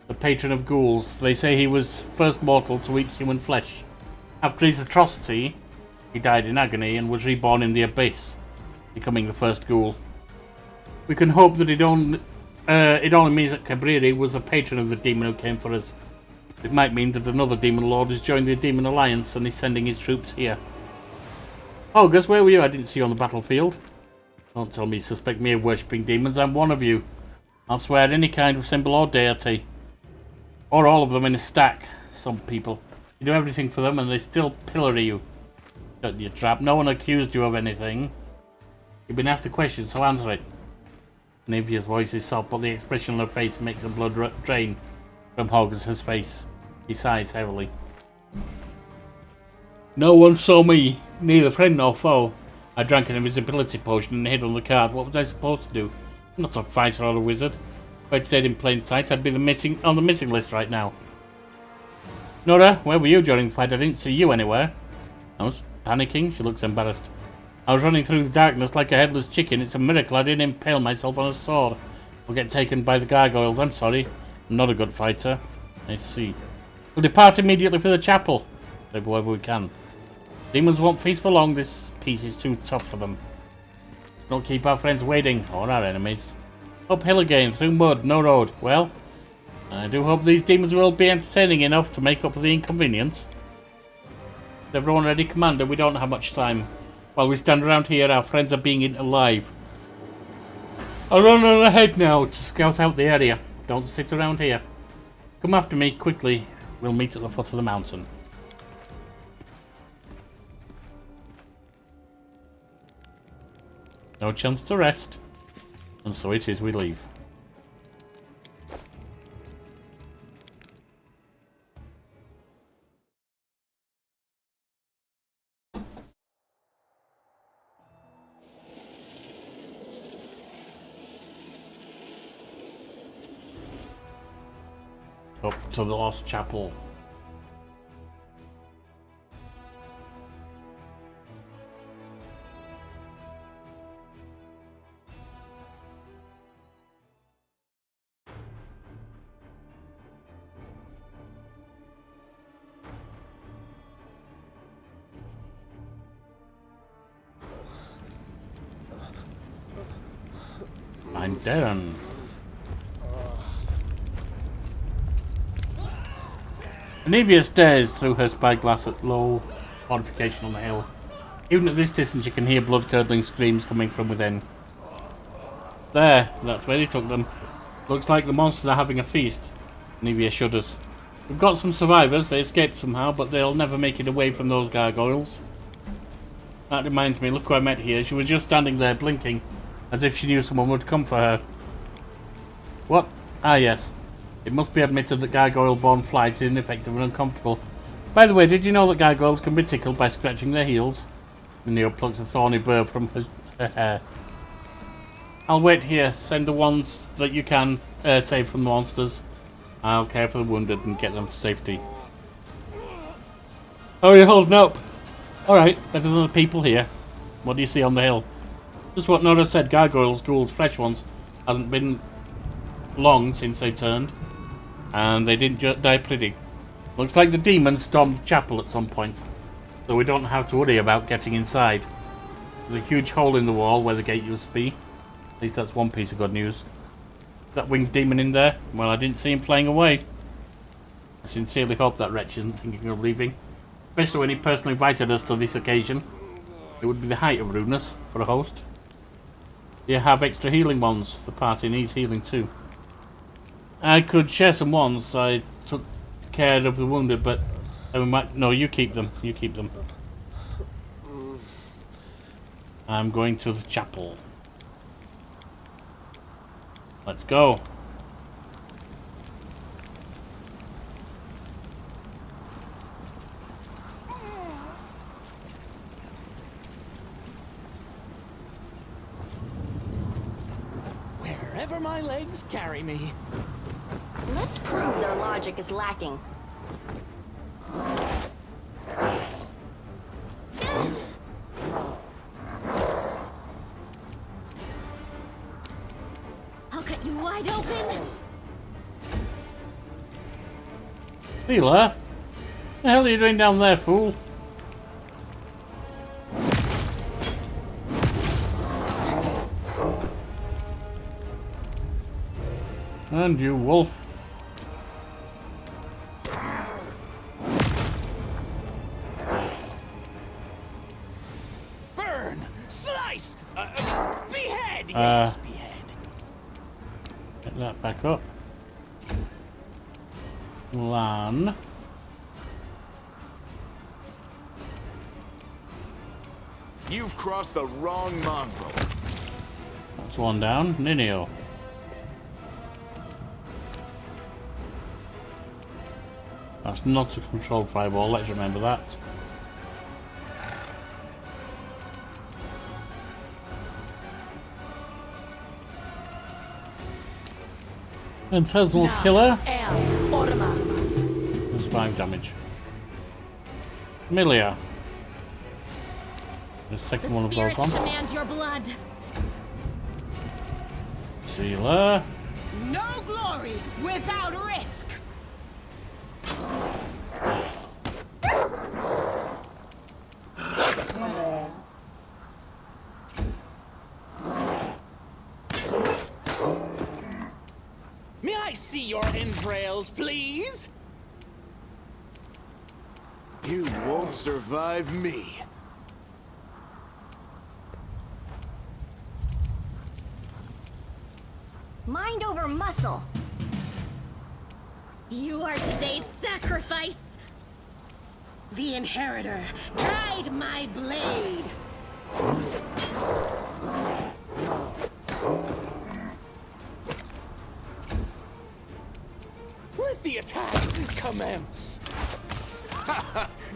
The patron of ghouls. They say he was first mortal to eat human flesh. After his atrocity, he died in agony and was reborn in the abyss, becoming the first ghoul. We can hope that it only means that Cabriri was a patron of the demon who came for us. It might mean that another demon lord has joined the demon alliance and is sending his troops here. Oh, Gus, where were you? I didn't see you on the battlefield. Don't tell me you suspect me of worshipping demons. I'm one of you. I'll swear any kind of symbol or deity. Or all of them in a stack. Some people. You do everything for them and they still pillory you. Shut your trap. No one accused you of anything. You've been asked a question, so answer it. Nevia's voice is soft, but the expression on her face makes the blood drain from Hog's face. He sighs heavily. No one saw me, neither friend nor foe. I drank an invisibility potion and hid on the cart. What was I supposed to do? I'm not a fighter or a wizard. If I'd stayed in plain sight, I'd be on the missing list right now. Nora, where were you during the fight? I didn't see you anywhere. I was panicking. She looks embarrassed. I was running through the darkness like a headless chicken. It's a miracle I didn't impale myself on a sword or get taken by the Gargoyles. I'm sorry. I'm not a good fighter. I see. We'll depart immediately for the chapel. Live wherever we can. Demons won't feast for long. This piece is too tough for them. Let's not keep our friends waiting, or our enemies. Uphill again, through mud, no road. Well, I do hope these demons will be entertaining enough to make up for the inconvenience. Is everyone ready, Commander? We don't have much time. While we stand around here, our friends are being eaten alive. I'll run on ahead now to scout out the area. Don't sit around here. Come after me, quickly. We'll meet at the foot of the mountain. No chance to rest. And so it is we leave. Up to the Lost Chapel. I'm Darren. Anivia stares through her spyglass at low fortification on the hill. Even at this distance you can hear blood-curdling screams coming from within. There, that's where they took them. Looks like the monsters are having a feast. Anivia shudders. We've got some survivors, they escaped somehow, but they'll never make it away from those gargoyles. That reminds me, look who I met here. She was just standing there blinking, as if she knew someone would come for her. What? Ah, yes. It must be admitted that gargoyle-born flight is ineffective and uncomfortable. By the way, did you know that gargoyles can be tickled by scratching their heels? Neo plucks a thorny burr from her hair. I'll wait here. Send the ones that you can save from the monsters. I'll care for the wounded and get them to safety. Oh, you're holding up. Alright, better than the people here. What do you see on the hill? Just what Nora said, gargoyles, ghouls, fresh ones. Hasn't been long since they turned. And they didn't die pretty. Looks like the demons stormed the chapel at some point. So we don't have to worry about getting inside. There's a huge hole in the wall where the gate used to be. At least that's one piece of good news. That winged demon in there? Well, I didn't see him playing away. I sincerely hope that wretch isn't thinking of leaving. Especially when he personally invited us to this occasion. It would be the height of rudeness for a host. Do you have extra healing wands? The party needs healing too. I could share some wands. I took care of the wounded, but we might... No, you keep them. You keep them. I'm going to the chapel. Let's go. Wherever my legs carry me. Let's prove their logic is lacking. I'll cut you wide open. Healer? What the hell are you doing down there, fool? And you, wolf. Burn! Slice! Behead! Yes, behead. Get that back up. Lan. You've crossed the wrong mongrel. That's one down. Ninio. That's not a controlled fireball, let's remember that. And Tesla killer. There's 5 damage. Amelia. Let's take one of those on. Demand your blood. Sealer. No glory without risk. May I see your entrails, please? You won't survive me. Mind over muscle. You are today's sacrifice. The inheritor guide my blade. Let the attack commence.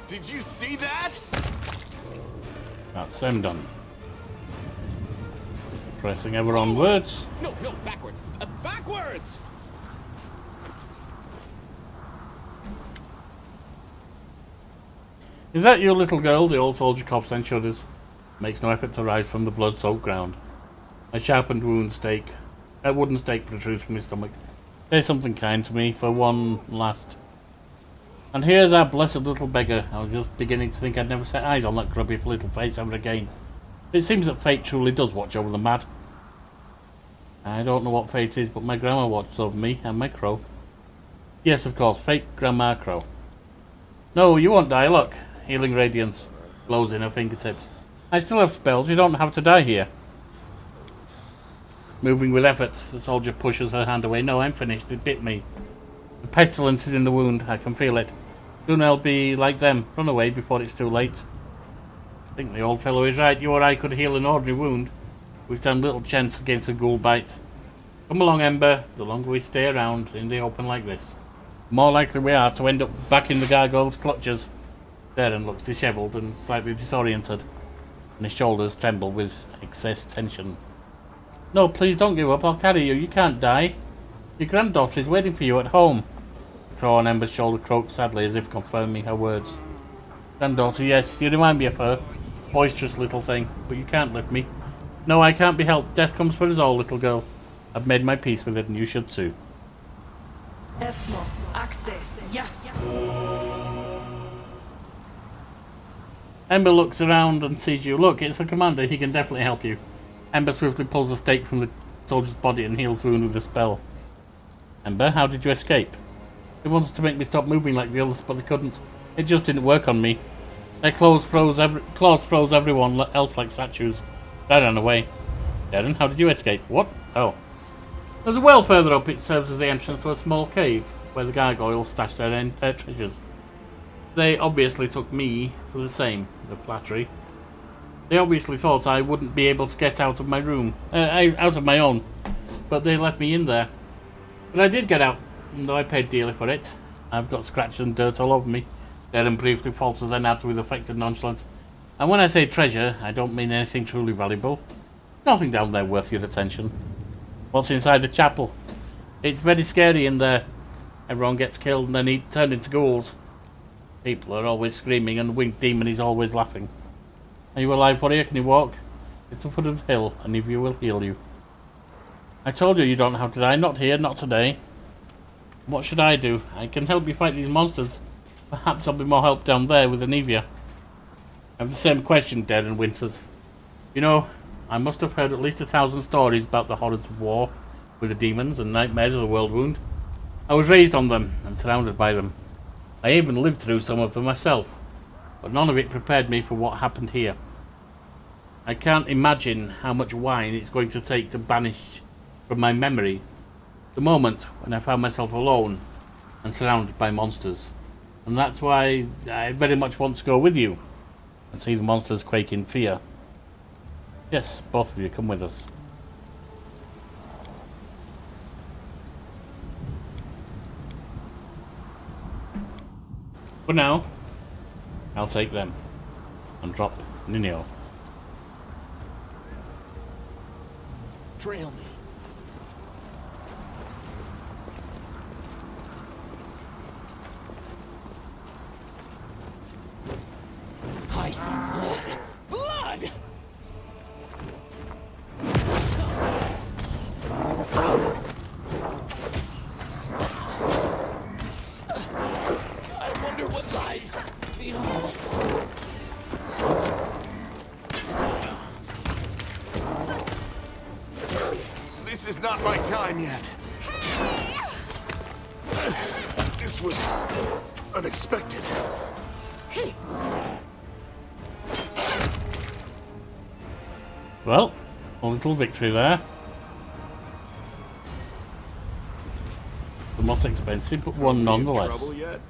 Did you see that? That's them done. Pressing ever onwards. No, backwards. Backwards! Is that your little girl? The old soldier coughs and shudders. Makes no effort to rise from the blood-soaked ground. A sharpened wooden stake protrudes from his stomach. Say something kind to me for one last. And here's our blessed little beggar. I was just beginning to think I'd never set eyes on that grubby little face ever again. It seems that fate truly does watch over the mad. I don't know what fate is, but my grandma watches over me and my crow. Yes, of course, fate, Grandma Crow. No, you won't die, look. Healing radiance glows in her fingertips. I still have spells, you don't have to die here. Moving with effort, the soldier pushes her hand away. No, I'm finished, it bit me. The pestilence is in the wound, I can feel it. Soon I'll be like them, run away before it's too late. I think the old fellow is right, you or I could heal an ordinary wound. We stand little chance against a ghoul bite. Come along, Ember. The longer we stay around in the open like this, the more likely we are to end up back in the Gargoyles' clutches. Darren looks dishevelled and slightly disoriented, and his shoulders tremble with excess tension. No, please don't give up. I'll carry you. You can't die. Your granddaughter is waiting for you at home. The crow on Ember's shoulder croaked sadly as if confirming her words. Granddaughter, yes, you remind me of her. Boisterous little thing, but you can't lift me. No, I can't be helped. Death comes for us all, little girl. I've made my peace with it, and you should too. Esmo, Axe, yes. Ember looks around and sees you. Look, it's the commander. He can definitely help you. Ember swiftly pulls a stake from the soldier's body and heals the wound with a spell. Ember, how did you escape? They wanted to make me stop moving like the others, but they couldn't. It just didn't work on me. Their claws froze everyone else like statues. I ran away. Darren, how did you escape? What? Oh. There's a well further up. It serves as the entrance to a small cave where the Gargoyles stashed their treasures. They obviously took me for the same, the flattery. They obviously thought I wouldn't be able to get out of my room, out of my own, but they left me in there. But I did get out, though I paid dearly for it. I've got scratches and dirt all over me. Darren briefly falters, then adds with affected nonchalance, and when I say treasure, I don't mean anything truly valuable. Nothing down there worth your attention. What's inside the chapel? It's very scary in there. Everyone gets killed and then turned into ghouls. People are always screaming and the winged demon is always laughing. Are you alive, warrior? Can you walk? It's the foot of the hill, and if you will heal you. I told you you don't have to die. Not here, not today. What should I do? I can help you fight these monsters. Perhaps I'll be more help down there with Anivia. I have the same question, Darren winces. You know, I must have heard at least 1,000 stories about the horrors of war with the demons and nightmares of the world wound. I was raised on them and surrounded by them. I even lived through some of them myself, but none of it prepared me for what happened here. I can't imagine how much wine it's going to take to banish from my memory the moment when I found myself alone and surrounded by monsters. And that's why I very much want to go with you and see the monsters quake in fear. Yes, both of you, come with us. For now, I'll take them and drop Nino. Trail me. I see blood. Blood! I wonder what lies beyond. This is not my time yet. This was unexpected. Well, a little victory there. The most expensive, but one nonetheless. Trouble yet?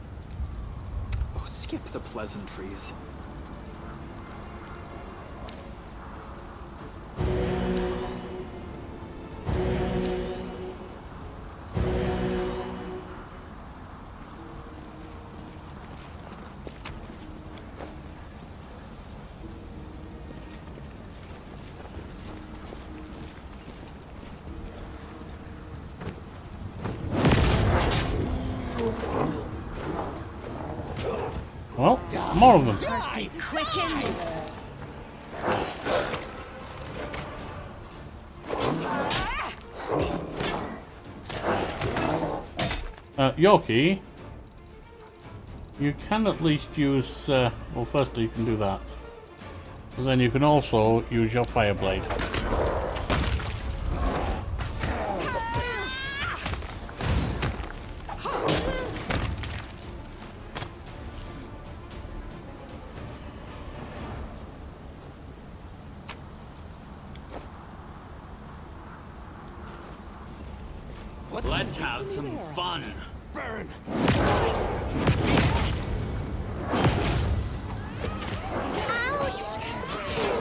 Oh, skip the pleasantries. Well, more of them. Yorkie, you can at least use, well, firstly you can do that. But then you can also use your fire blade. Let's have some fun. Burn. Ouch!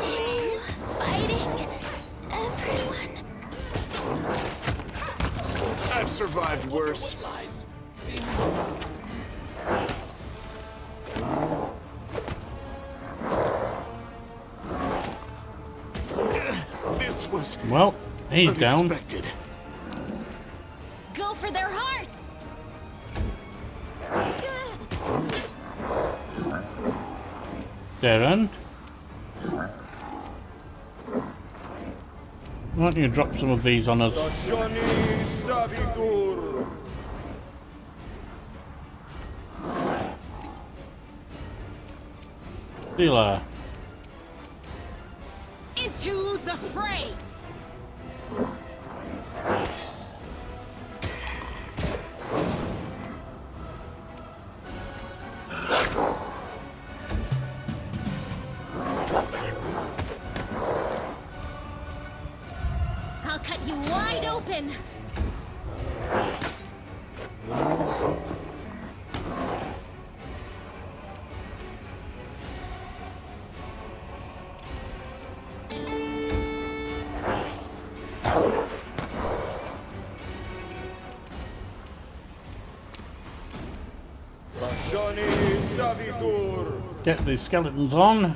Demon fighting everyone. survived worse. This was Well, he's down. unexpected. Go for their hearts! Darren. Why don't you drop some of these on us? Johnny Savitur. Dealer. Into the fray! I'll cut you wide open! Johnny Savitur. Get these skeletons on.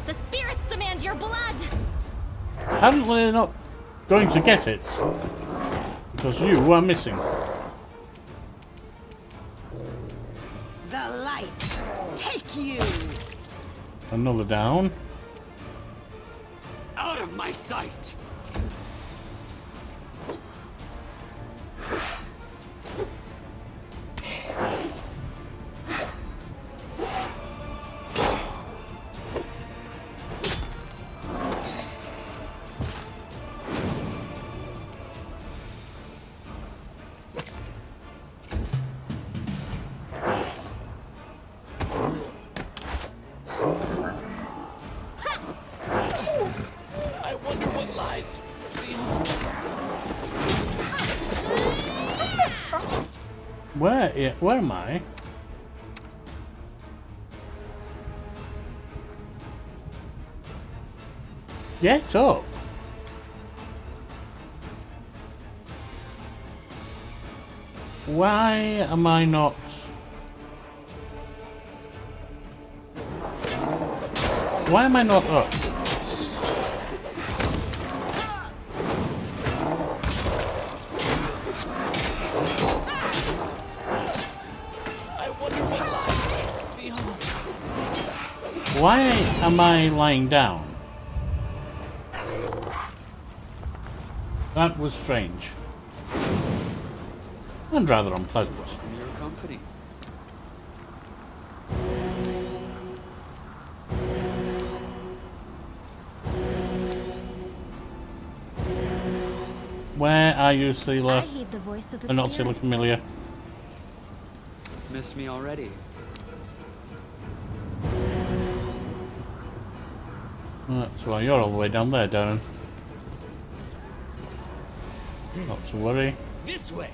The spirits demand your blood! Haven't they not going to get it? Because you are missing. The light! Take you! Another down. Out of my sight! I wonder what lies beyond. Where am I? Get up. Why am I not? Why am I not up? I wonder what lies beyond. Why am I lying down? That was strange. And rather unpleasant. In your company. Where are you, I Sealer? heed the voice of the Not Sealer spirits. Camellia. Missed me already. That's why you're all the way down there, Darren. Not to worry. This way.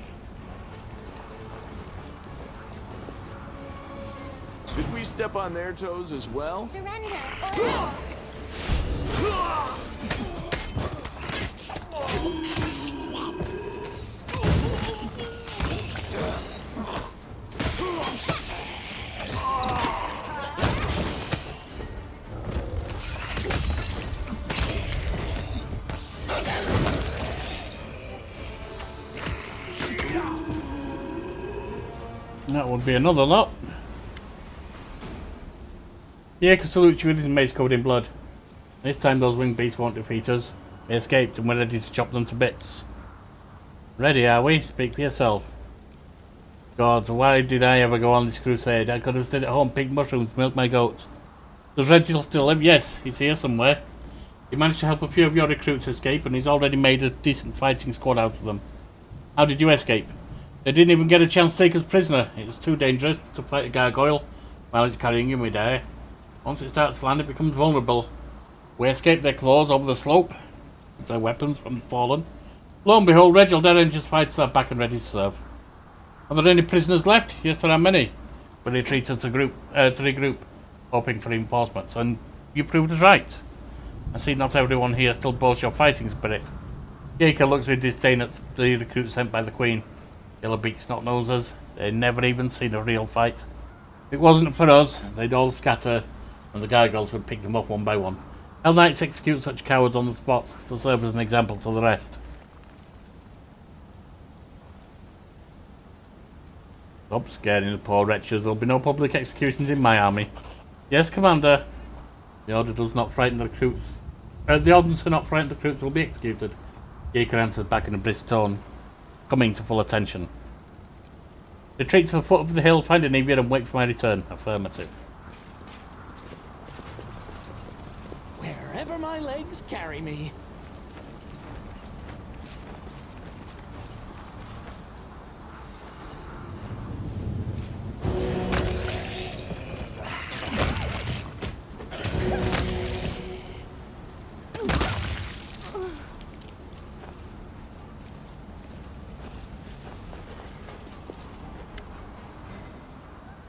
Did we step on their toes as well? Surrender or else. That would be another lot. Yorkie salutes you with his mace covered in blood. This time those winged beasts won't defeat us. We escaped and we're ready to chop them to bits. Ready, are we? Speak for yourself. God, why did I ever go on this crusade? I could have stayed at home, picked mushrooms, milked my goats. Does Reginald still live? Yes, he's here somewhere. He managed to help a few of your recruits escape and he's already made a decent fighting squad out of them. How did you escape? They didn't even get a chance to take us prisoner. It was too dangerous to fight a gargoyle while it's carrying him midair. Once it starts to land, it becomes vulnerable. We escaped their claws over the slope with their weapons from the fallen. Lo and behold, Reginald Derringer's fighters are back and ready to serve. Are there any prisoners left? Yes, there are many. We retreated to regroup, hoping for reinforcements, and you proved us right. I see not everyone here still boasts your fighting spirit. Yorkie looks with disdain at the recruits sent by the Queen. Yellow beak snot-nosers, they'd never even seen a real fight. If it wasn't for us, they'd all scatter, and the Gargoyles would pick them up one by one. Hell Knights execute such cowards on the spot to serve as an example to the rest. Stop scaring the poor wretches. There'll be no public executions in my army. Yes, Commander. The order does not frighten the recruits. The orders do not frighten the recruits will be executed. Yorkie answers back in a brisk tone, coming to full attention. Retreat to the foot of the hill, find an avian and wait for my return. Affirmative. Wherever my legs carry me.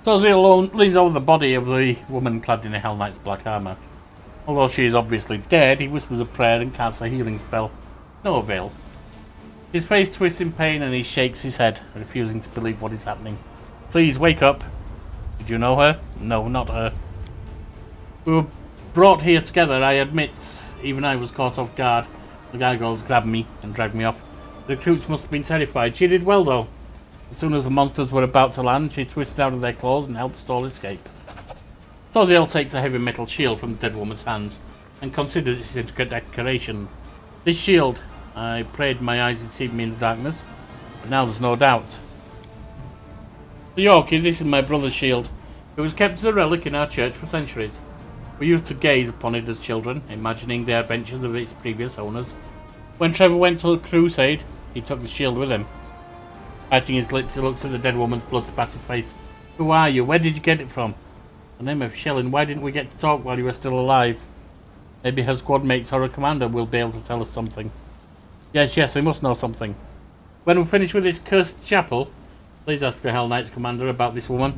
Toziel leans over the body of the woman clad in a Hell Knight's black armour. Although she is obviously dead, he whispers a prayer and casts a healing spell. No avail. His face twists in pain and he shakes his head, refusing to believe what is happening. Please, wake up. Did you know her? No, not her. We were brought here together, I admit. Even I was caught off guard. The Gargoyles grabbed me and dragged me off. The recruits must have been terrified. She did well, though. As soon as the monsters were about to land, she twisted out of their claws and helped Stall escape. Toziel takes a heavy metal shield from the dead woman's hands and considers it a decoration. This shield, I prayed my eyes deceived me in the darkness, but now there's no doubt. The Yorkie, this is my brother's shield. It was kept as a relic in our church for centuries. We used to gaze upon it as children, imagining the adventures of its previous owners. When Trevor went to a crusade, he took the shield with him. Biting his lips, he looks at the dead woman's blood-spattered face. Who are you? Where did you get it from? The name of Shellin, why didn't we get to talk while you were still alive? Maybe her squad mates or a commander will be able to tell us something. Yes, they must know something. When we finish with this cursed chapel, please ask the Hell Knights commander about this woman.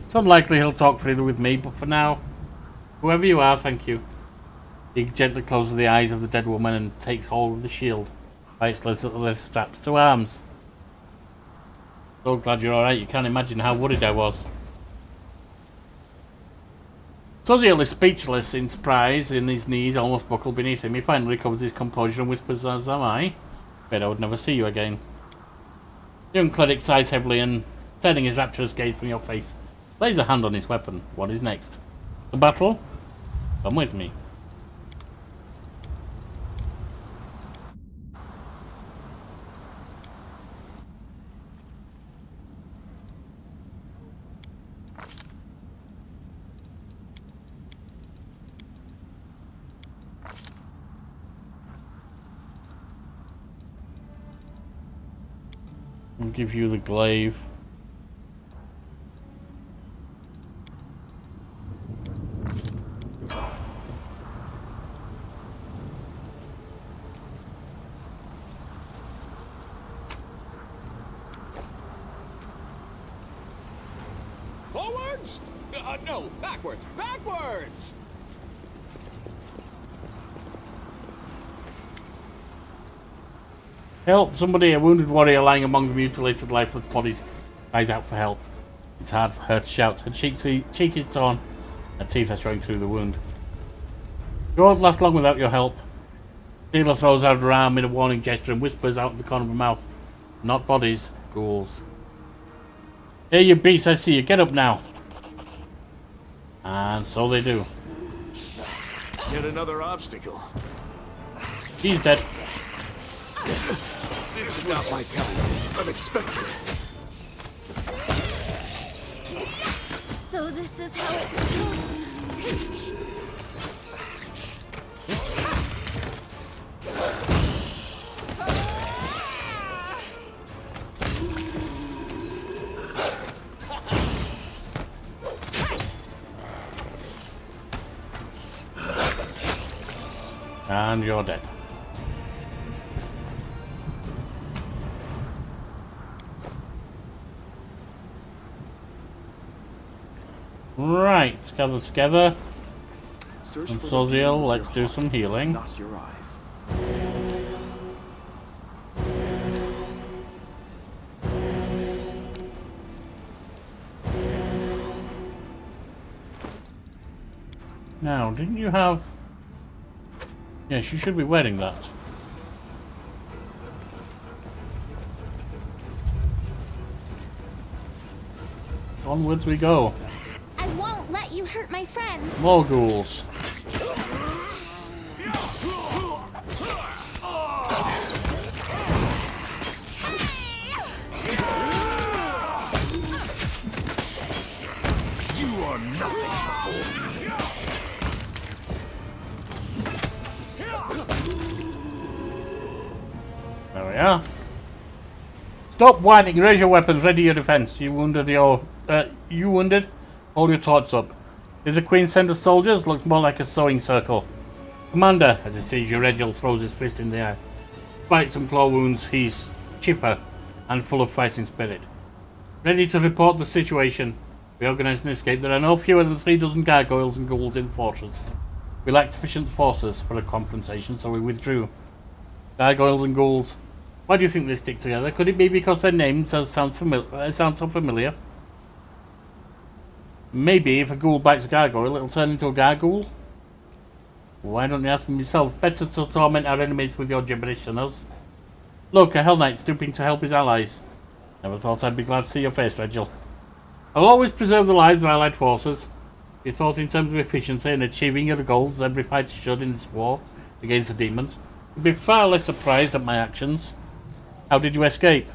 It's unlikely he'll talk freely with me, but for now, whoever you are, thank you. He gently closes the eyes of the dead woman and takes hold of the shield by its little straps to arms. So glad you're alright, you can't imagine how worried I was. Toziel is speechless in surprise, and his knees almost buckle beneath him. He finally recovers his composure and whispers, as am I. Bet I would never see you again. The young cleric sighs heavily and, turning his rapturous gaze from your face, lays a hand on his weapon. What is next? The battle? Come with me. I'll give you the glaive. Forwards? No, backwards. Backwards! Help! Somebody! A wounded warrior lying among the mutilated, lifeless bodies cries out for help. It's hard for her to shout. Her cheek is torn. Her teeth are showing through the wound. You won't last long without your help. Sheila throws out her arm in a warning gesture and whispers out of the corner of her mouth. Not bodies, ghouls. Here you beasts, I see you. Get up now. And so they do. Yet another obstacle. He's dead. This is not my time. Unexpected. So this is how it feels. And you're dead. Right, gather together. Search And for the Soziel, beauty with let's your do heart, some healing. not your eyes. Now, didn't you have... Yes, you should be wearing that. Onwards we go. I won't let you hurt my friends. More ghouls. You are nothing before me. There we are. Stop whining, raise your weapons, ready your defense. You wounded you wounded? Hold your torch up. Did the Queen send us soldiers? Looks more like a sewing circle. Commander, as he sees you, Regil throws his fist in the air. Despite some claw wounds, he's chipper and full of fighting spirit. Ready to report the situation. We organized an escape. There are no fewer than 3 dozen gargoyles and ghouls in the fortress. We lacked sufficient forces for a compensation, so we withdrew. Gargoyles and ghouls. Why do you think they stick together? Could it be because their names sound so familiar? Maybe if a ghoul bites a gargoyle, it'll turn into a gargoyle? Why don't you ask them yourself? Better to torment our enemies with your gibberish than us. Look, a Hell Knight stooping to help his allies. Never thought I'd be glad to see your face, Regil. I'll always preserve the lives of allied forces. If you thought in terms of efficiency and achieving your goals, every fighter should in this war against the demons, you'd be far less surprised at my actions. How did you escape?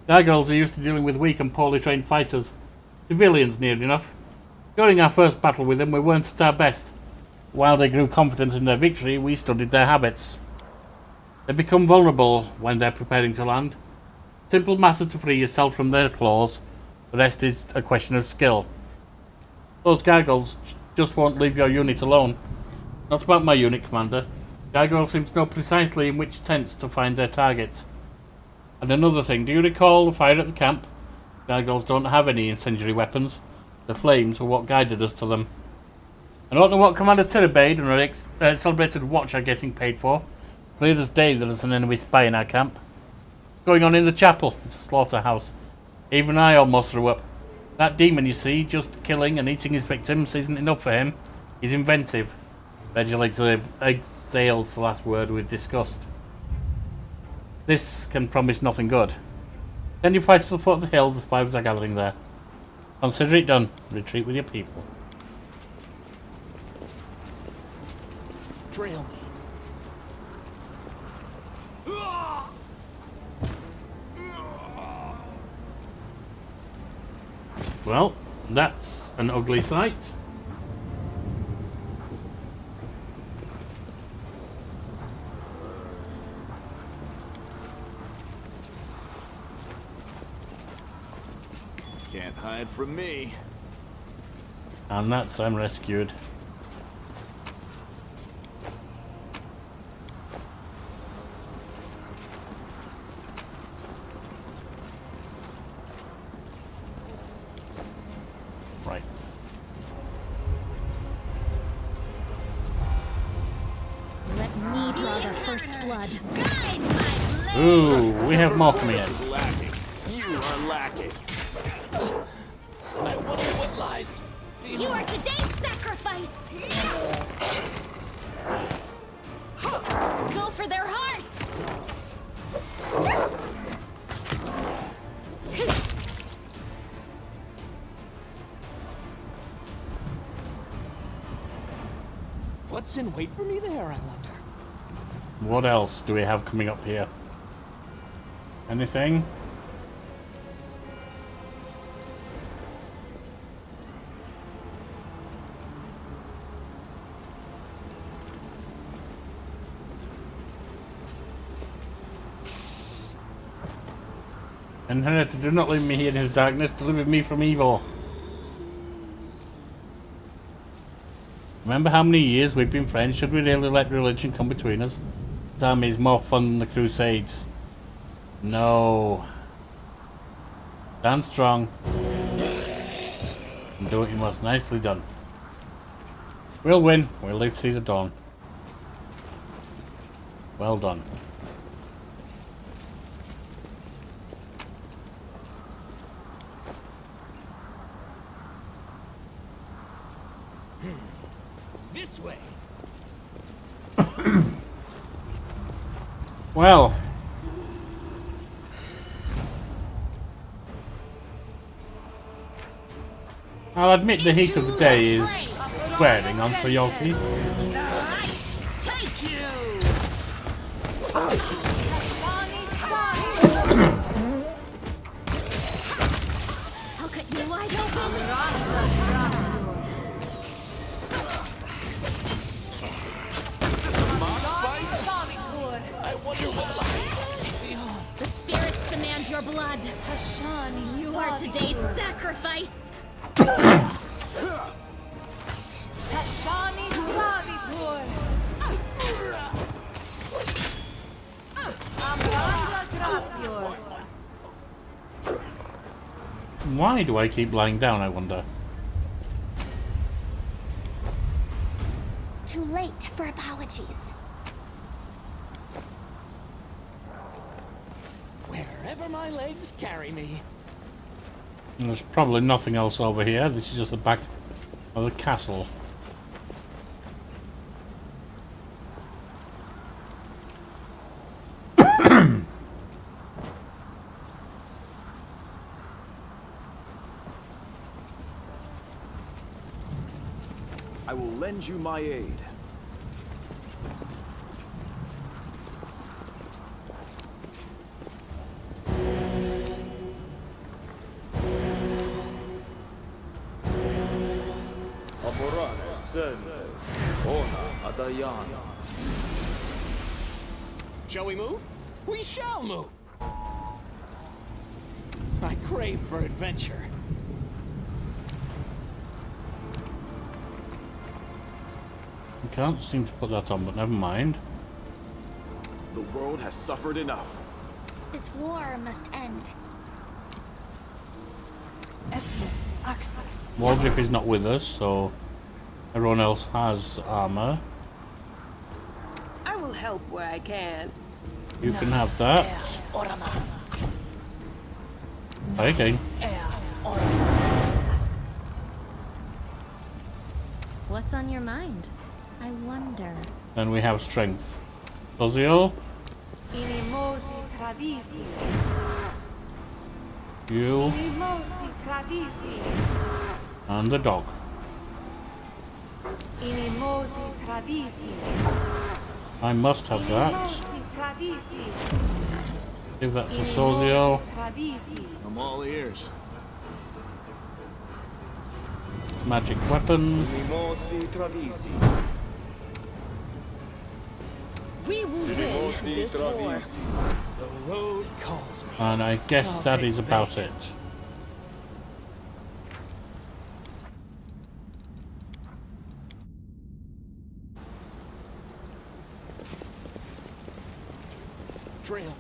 Gargoyles are used to dealing with weak and poorly trained fighters. Civilians, near enough. During our first battle with them, we weren't at our best. While they grew confident in their victory, we studied their habits. They become vulnerable when they're preparing to land. Simple matter to free yourself from their claws. The rest is a question of skill. Those gargoyles just won't leave your unit alone. Not about my unit, Commander. Gargoyles seem to know precisely in which tents to find their targets. And another thing, do you recall the fire at the camp? Gargoyles don't have any incendiary weapons. The flames were what guided us to them. I don't know what Commander Tirabade and her celebrated watch are getting paid for. Clear as day there is an enemy spy in our camp. Going on in the chapel, it's a slaughterhouse. Even I almost threw up. That demon, you see, just killing and eating his victims isn't enough for him. He's inventive. Regil exhales the last word with disgust. This can promise nothing good. Send your fighters to the foot of the hills, the survivors are gathering there. Consider it done. Retreat with your people. Trail me. Well, that's an ugly sight. Can't hide from me. And that's I'm rescued. Right. Let me draw the first blood. Ooh, we have more coming in. Is lacking. You are lacking. I wonder what lies. You are today's sacrifice! Go for their hearts! What's in wait for me there, I wonder? What else do we have coming up here? Anything? Inheritor, do not leave me here in his darkness. Deliver me from evil. Remember how many years we've been friends? Should we really let religion come between us? This army is more fun than the Crusades. No. Stand strong. And do what you must. Nicely done. We'll win. We'll live to see the dawn. Well done. This way. Well. I'll admit the heat of the day is wearing on Sir Yorkie. Take you! I'll cut you wide open. I wonder what lies beyond. The spirits demand your blood. You are today's sacrifice. Why do I keep lying down, I wonder? Too late for apologies. Wherever my legs carry me. And there's probably nothing else over here. This is just the back of the castle. I will lend you my aid. Amorane sendes, ona adayana. Shall we move? We shall move. I crave for adventure. I can't seem to put that on, but never mind. The world has suffered enough. This war must end. Waldriff is not with us, so everyone else has armor. I will help where I can. You can have that. Okay. What's on your mind? I wonder. Then we have strength. Ozio, you, and the dog. I must have that. Give that to Sozio. I'm all ears. Magic weapon. Mimosi travisi. We will win Mimosi this war. travisi. The road calls me. And I guess I'll that take is about bait. it. Trail me.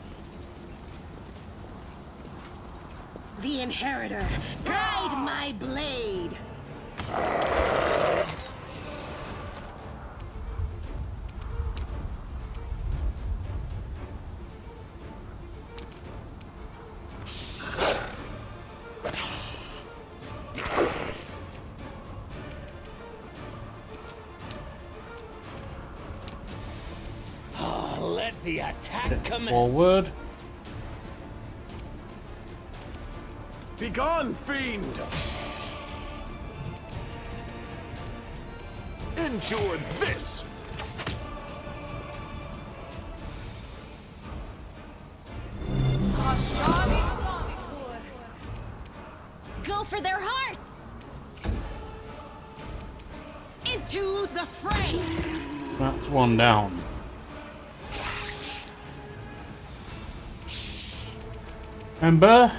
The inheritor, guide my blade. Let the attack commence. Forward. Begone, fiend! Endure this! Go for their hearts! Into the fray. That's one down. Ember.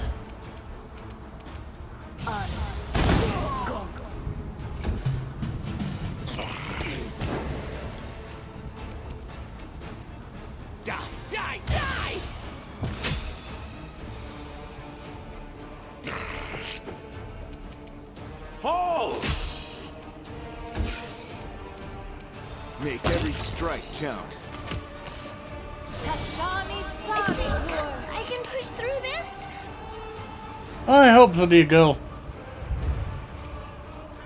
Fall! Make every strike count. I can push through this. I hope so, dear girl.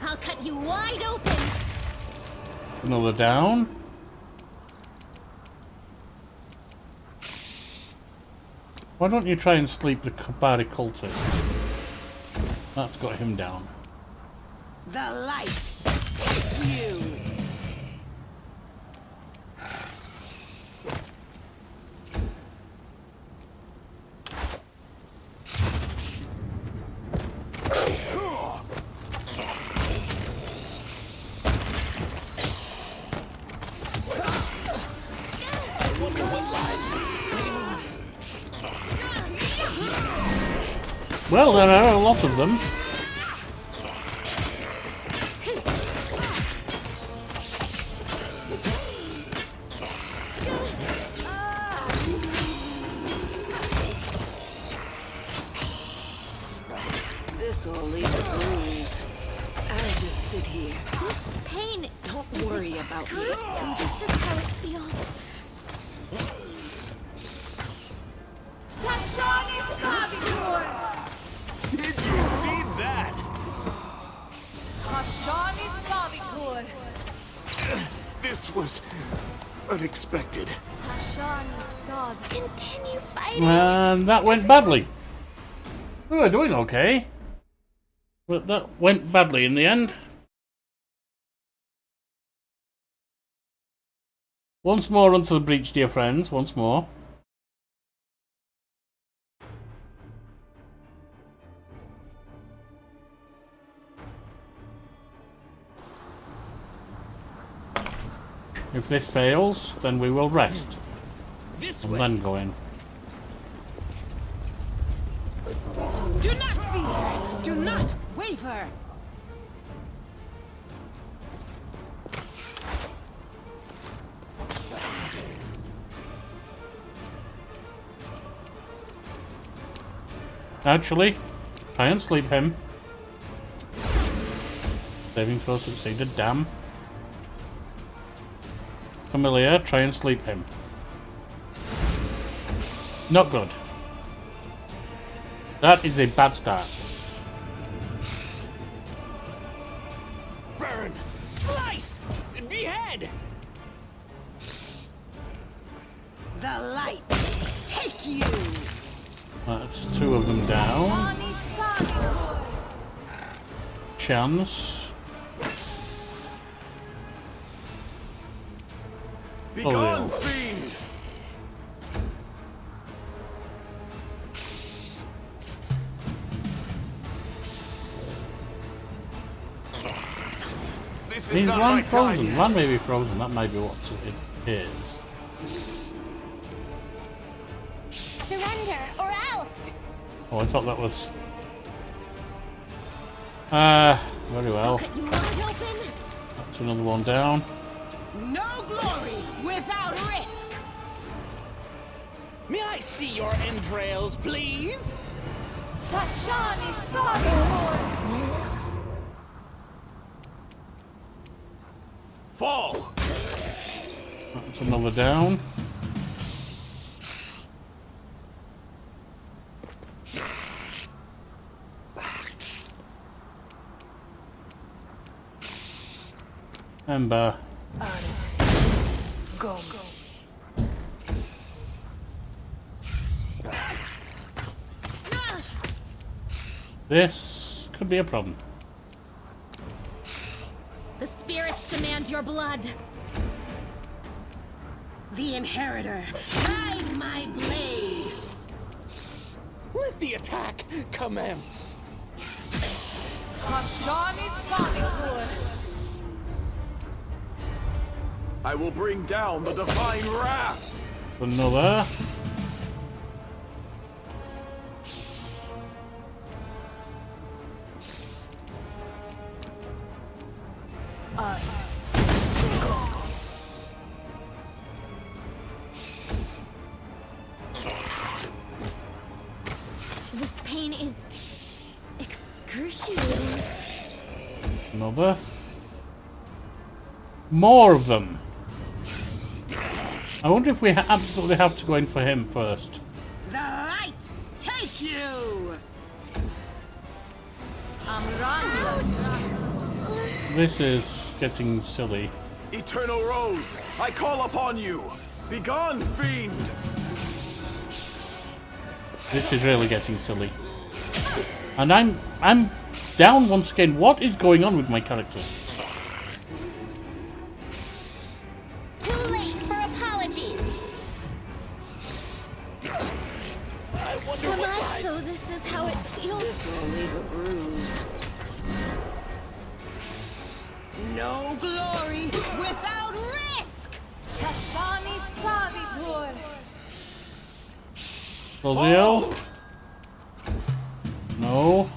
I'll cut you wide open. Another down. Why don't you try and sleep the body cultist? That's got him down. The light. Take you. Well, there are a lot of them. This'll leave a bruise. I'll just sit here. This pain. Don't worry about me. So this is how it feels. Did you see that? This was unexpected. Continue fighting. And that went badly. We were doing okay. But that went badly in the end. Once more onto the breach, dear friends. Once more. If this fails, then we will rest. This And way. then go in. Do not fear. Do not waver. Actually, try and sleep him. Saving throw succeeded, damn. Familiar, try and sleep him. Not good. That is a bad start. Burn! Slice! Behead! The light. Take you. That's two of them down. Chance. Be Oh, gone, yeah. fiend! This is He's not my one time frozen. yet. One may be frozen. That may be what it is. Surrender or else. Oh, I thought that was. Very well. Cut you wide open. That's another one down. No glory without risk. May I see your entrails, please? Fall! That's another down. Ember. Go. This could be a problem. The spirits demand your blood. The inheritor. Guide my blade. Let the attack commence. I will bring down the divine wrath! Another. This pain is excruciating. Another. More of them. I wonder if we absolutely have to go in for him first. The light take you! This is getting silly. Eternal Rose, I call upon you. Begone, fiend! This is really getting silly. And I'm down once again. What is going on with my character? Too late for apologies. I wonder what lies. So this is how it feels. This will leave a bruise. No glory without risk! Tashani Savitur! Rosiel? No.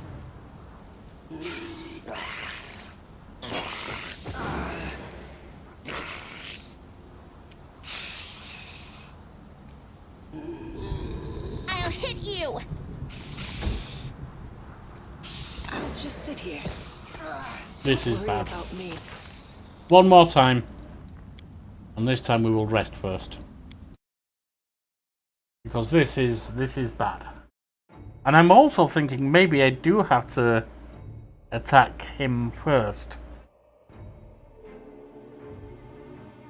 I'll hit you. I'll just sit here. This is Worry bad. about me. One more time. And this time we will rest first. Because this is bad. And I'm also thinking maybe I do have to attack him first.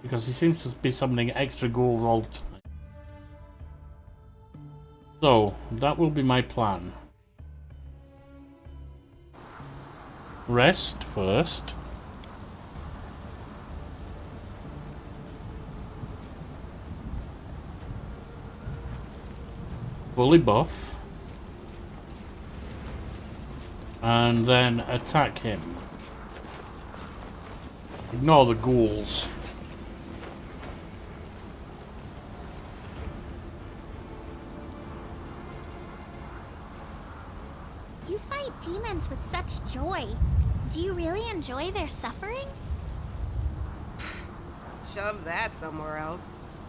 Because he seems to be summoning extra ghouls all the time. So, that will be my plan. Rest first. Fully buff. And then attack him. Ignore the ghouls. You fight demons with such joy. Do you really enjoy their suffering? Shove that somewhere else.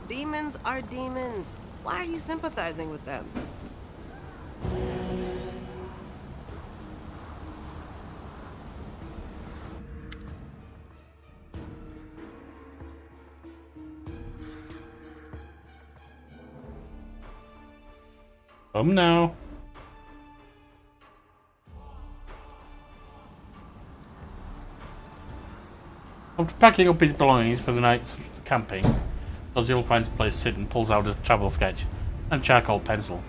Demons are demons. Why are you sympathizing with them? Come now. After packing up his belongings for the night's camping, Ozil finds a place to sit and pulls out a travel sketch and charcoal pencil.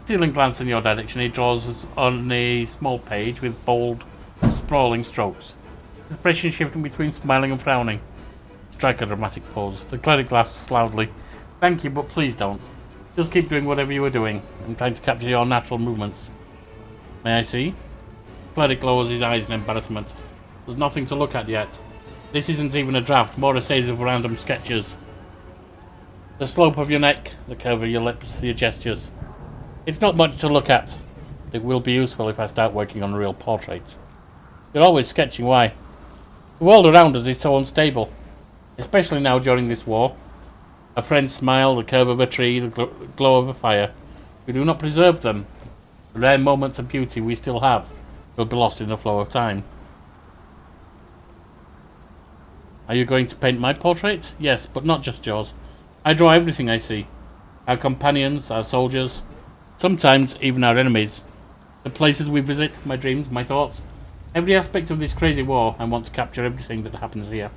Stealing a glance in your direction, he draws on a small page with bold, sprawling strokes. His expression shifting between smiling and frowning. Strike a dramatic pose. The cleric laughs loudly. Thank you, but please don't. Just keep doing whatever you were doing. I'm trying to capture your natural movements. May I see? The cleric lowers his eyes in embarrassment. There's nothing to look at yet. This isn't even a draft, more a series of random sketches. The slope of your neck, the curve of your lips, your gestures. It's not much to look at. It will be useful if I start working on real portraits. You're always sketching, why? The world around us is so unstable, especially now during this war. A friend's smile, the curve of a tree, the glow of a fire. We do not preserve them. The rare moments of beauty we still have will be lost in the flow of time. Are you going to paint my portrait? Yes, but not just yours. I draw everything I see. Our companions, our soldiers, sometimes even our enemies. The places we visit, my dreams, my thoughts. Every aspect of this crazy war, I want to capture everything that happens here.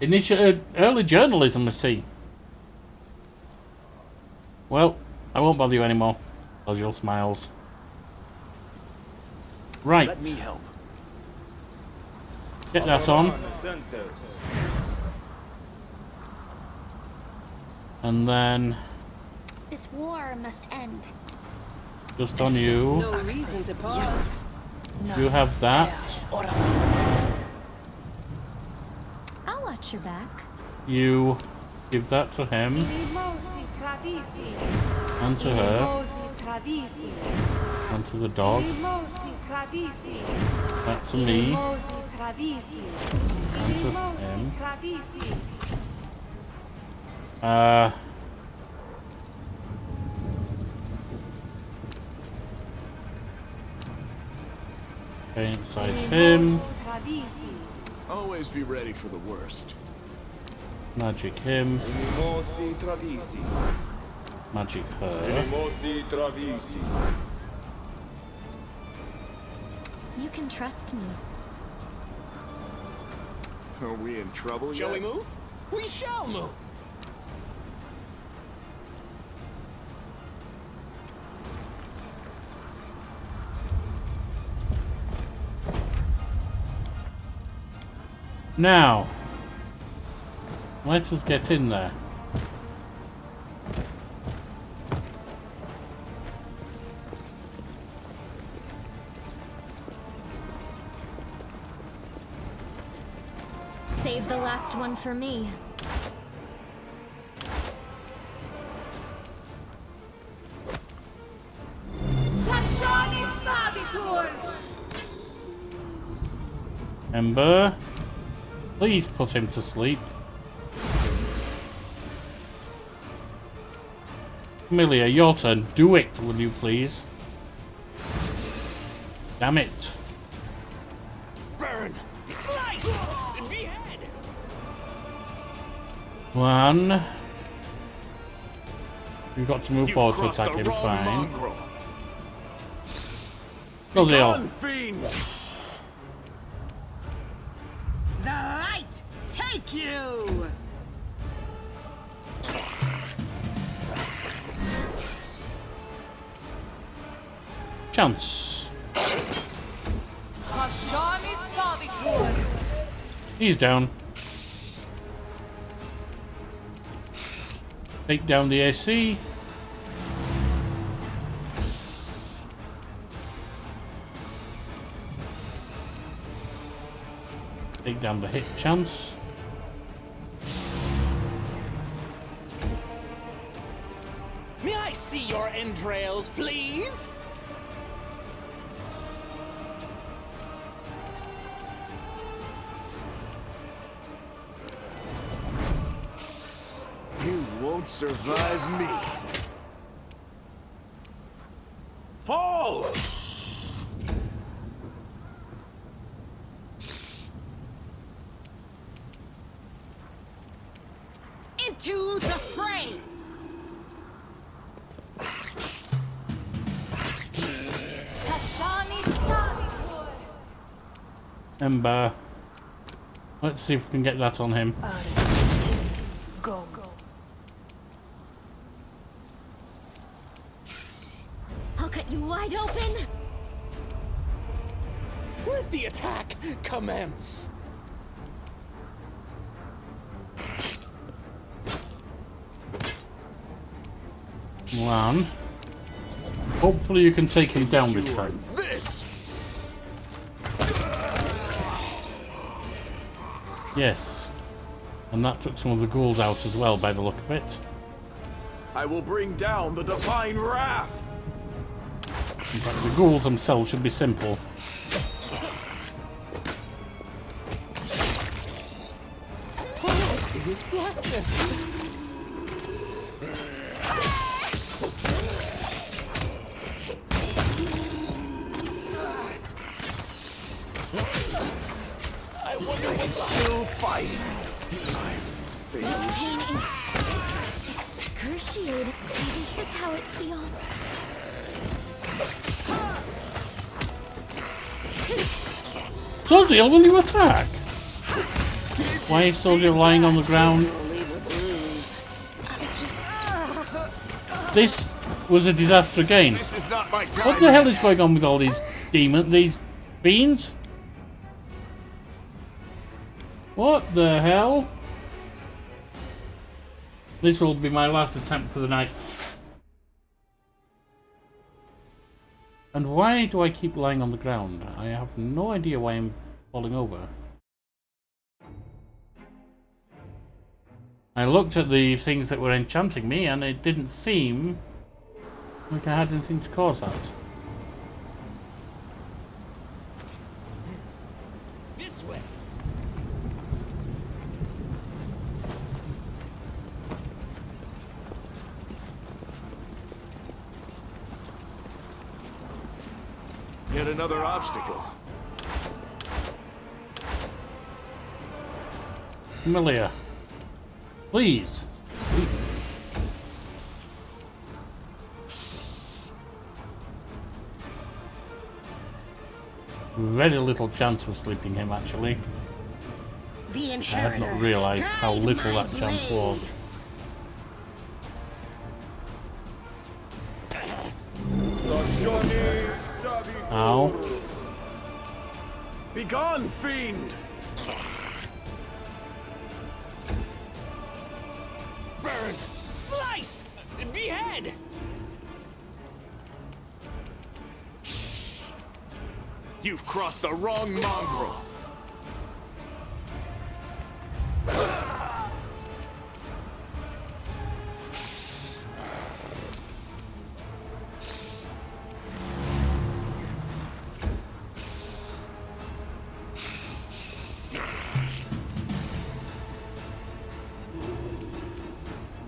Early journalism, I see. Well, I won't bother you anymore. Ozil smiles. Right. Let me help. Get that on. And then This war must end. just on you. No reason to pause. You have that. I'll watch your back. You give that to him and to her and to the dog. That to me and to him. Okay, inside him. Always be ready for the worst. Magic him. Mimosi travisi. Magic her. Mimosi travisi. You can trust me. Are we in trouble yet? Shall we move? We shall move. Now, let us get in there. Save the last one for me. Ember, please put him to sleep. Amelia, your turn. Do it, will you please? Damn it. Burn. Slice. Behead. One. You've got to move You've forward to crossed attack the him, wrong fine. mongrel. Go Begone, fiend! The light take you! Chance. He's down. Take down the AC. Take down the hit chance. May I see your entrails, please? You won't survive me. Fall! Into the fray! Ember. Let's see if we can get that on him. Go. I'll cut you wide open. Let the attack commence. One. Hopefully you can take him down this time. This! Yes. And that took some of the ghouls out as well by the look of it. I will bring down the divine wrath! In fact, the ghouls themselves should be simple. All I see is blackness. I wonder what's Still fight! Pain is excruciating. This is how it feels. Soziel, will you attack? Why is Soziel lying on the ground? This was a disaster again. This is not my time! What the hell is going on with all these these beans? What the hell? This will be my last attempt for the night. And why do I keep lying on the ground? I have no idea why I'm falling over. I looked at the things that were enchanting me and it didn't seem like I had anything to cause that. this way. Yet another obstacle. familiar. Please. Very little chance of sleeping him, actually. The I inheritor. had not realised how little that chance was. Ow. Begone, fiend! Burn! Slice! Behead! You've crossed the wrong mongrel.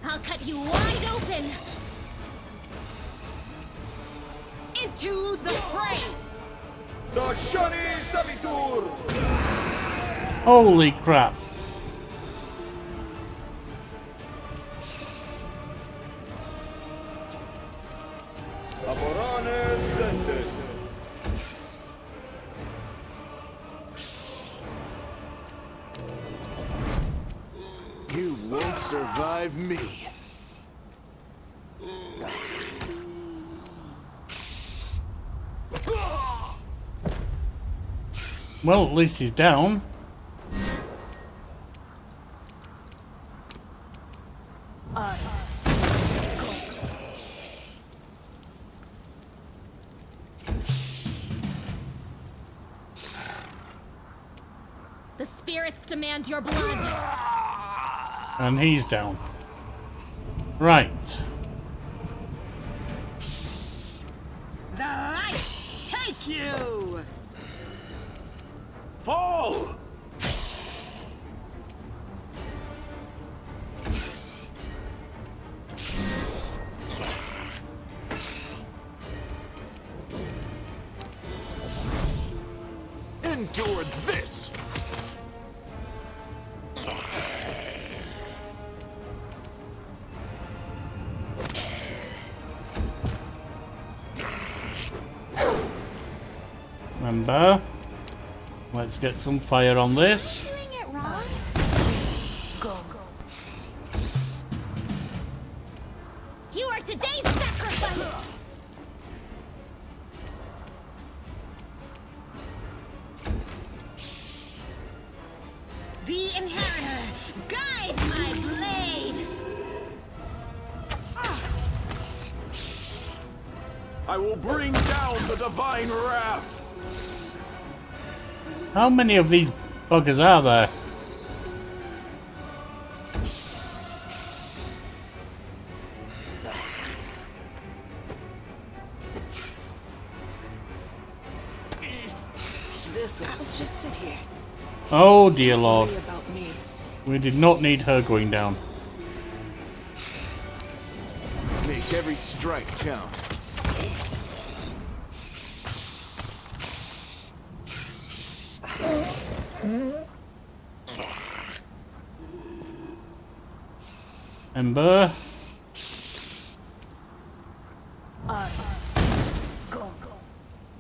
I'll cut you wide open! Into the fray! Holy crap. You won't survive me. Well, at least he's down. The spirits demand your blood. And he's down. Right. The light take you! Fall! Endure this! Remember? Let's get some fire on this. Doing it wrong? You are today's sacrifice! The inheritor, guide my blade! I will bring down the divine wrath! How many of these buggers are there? This'll just sit here. Oh dear lord. Worry about me. We did not need her going down. Make every strike count. Ember.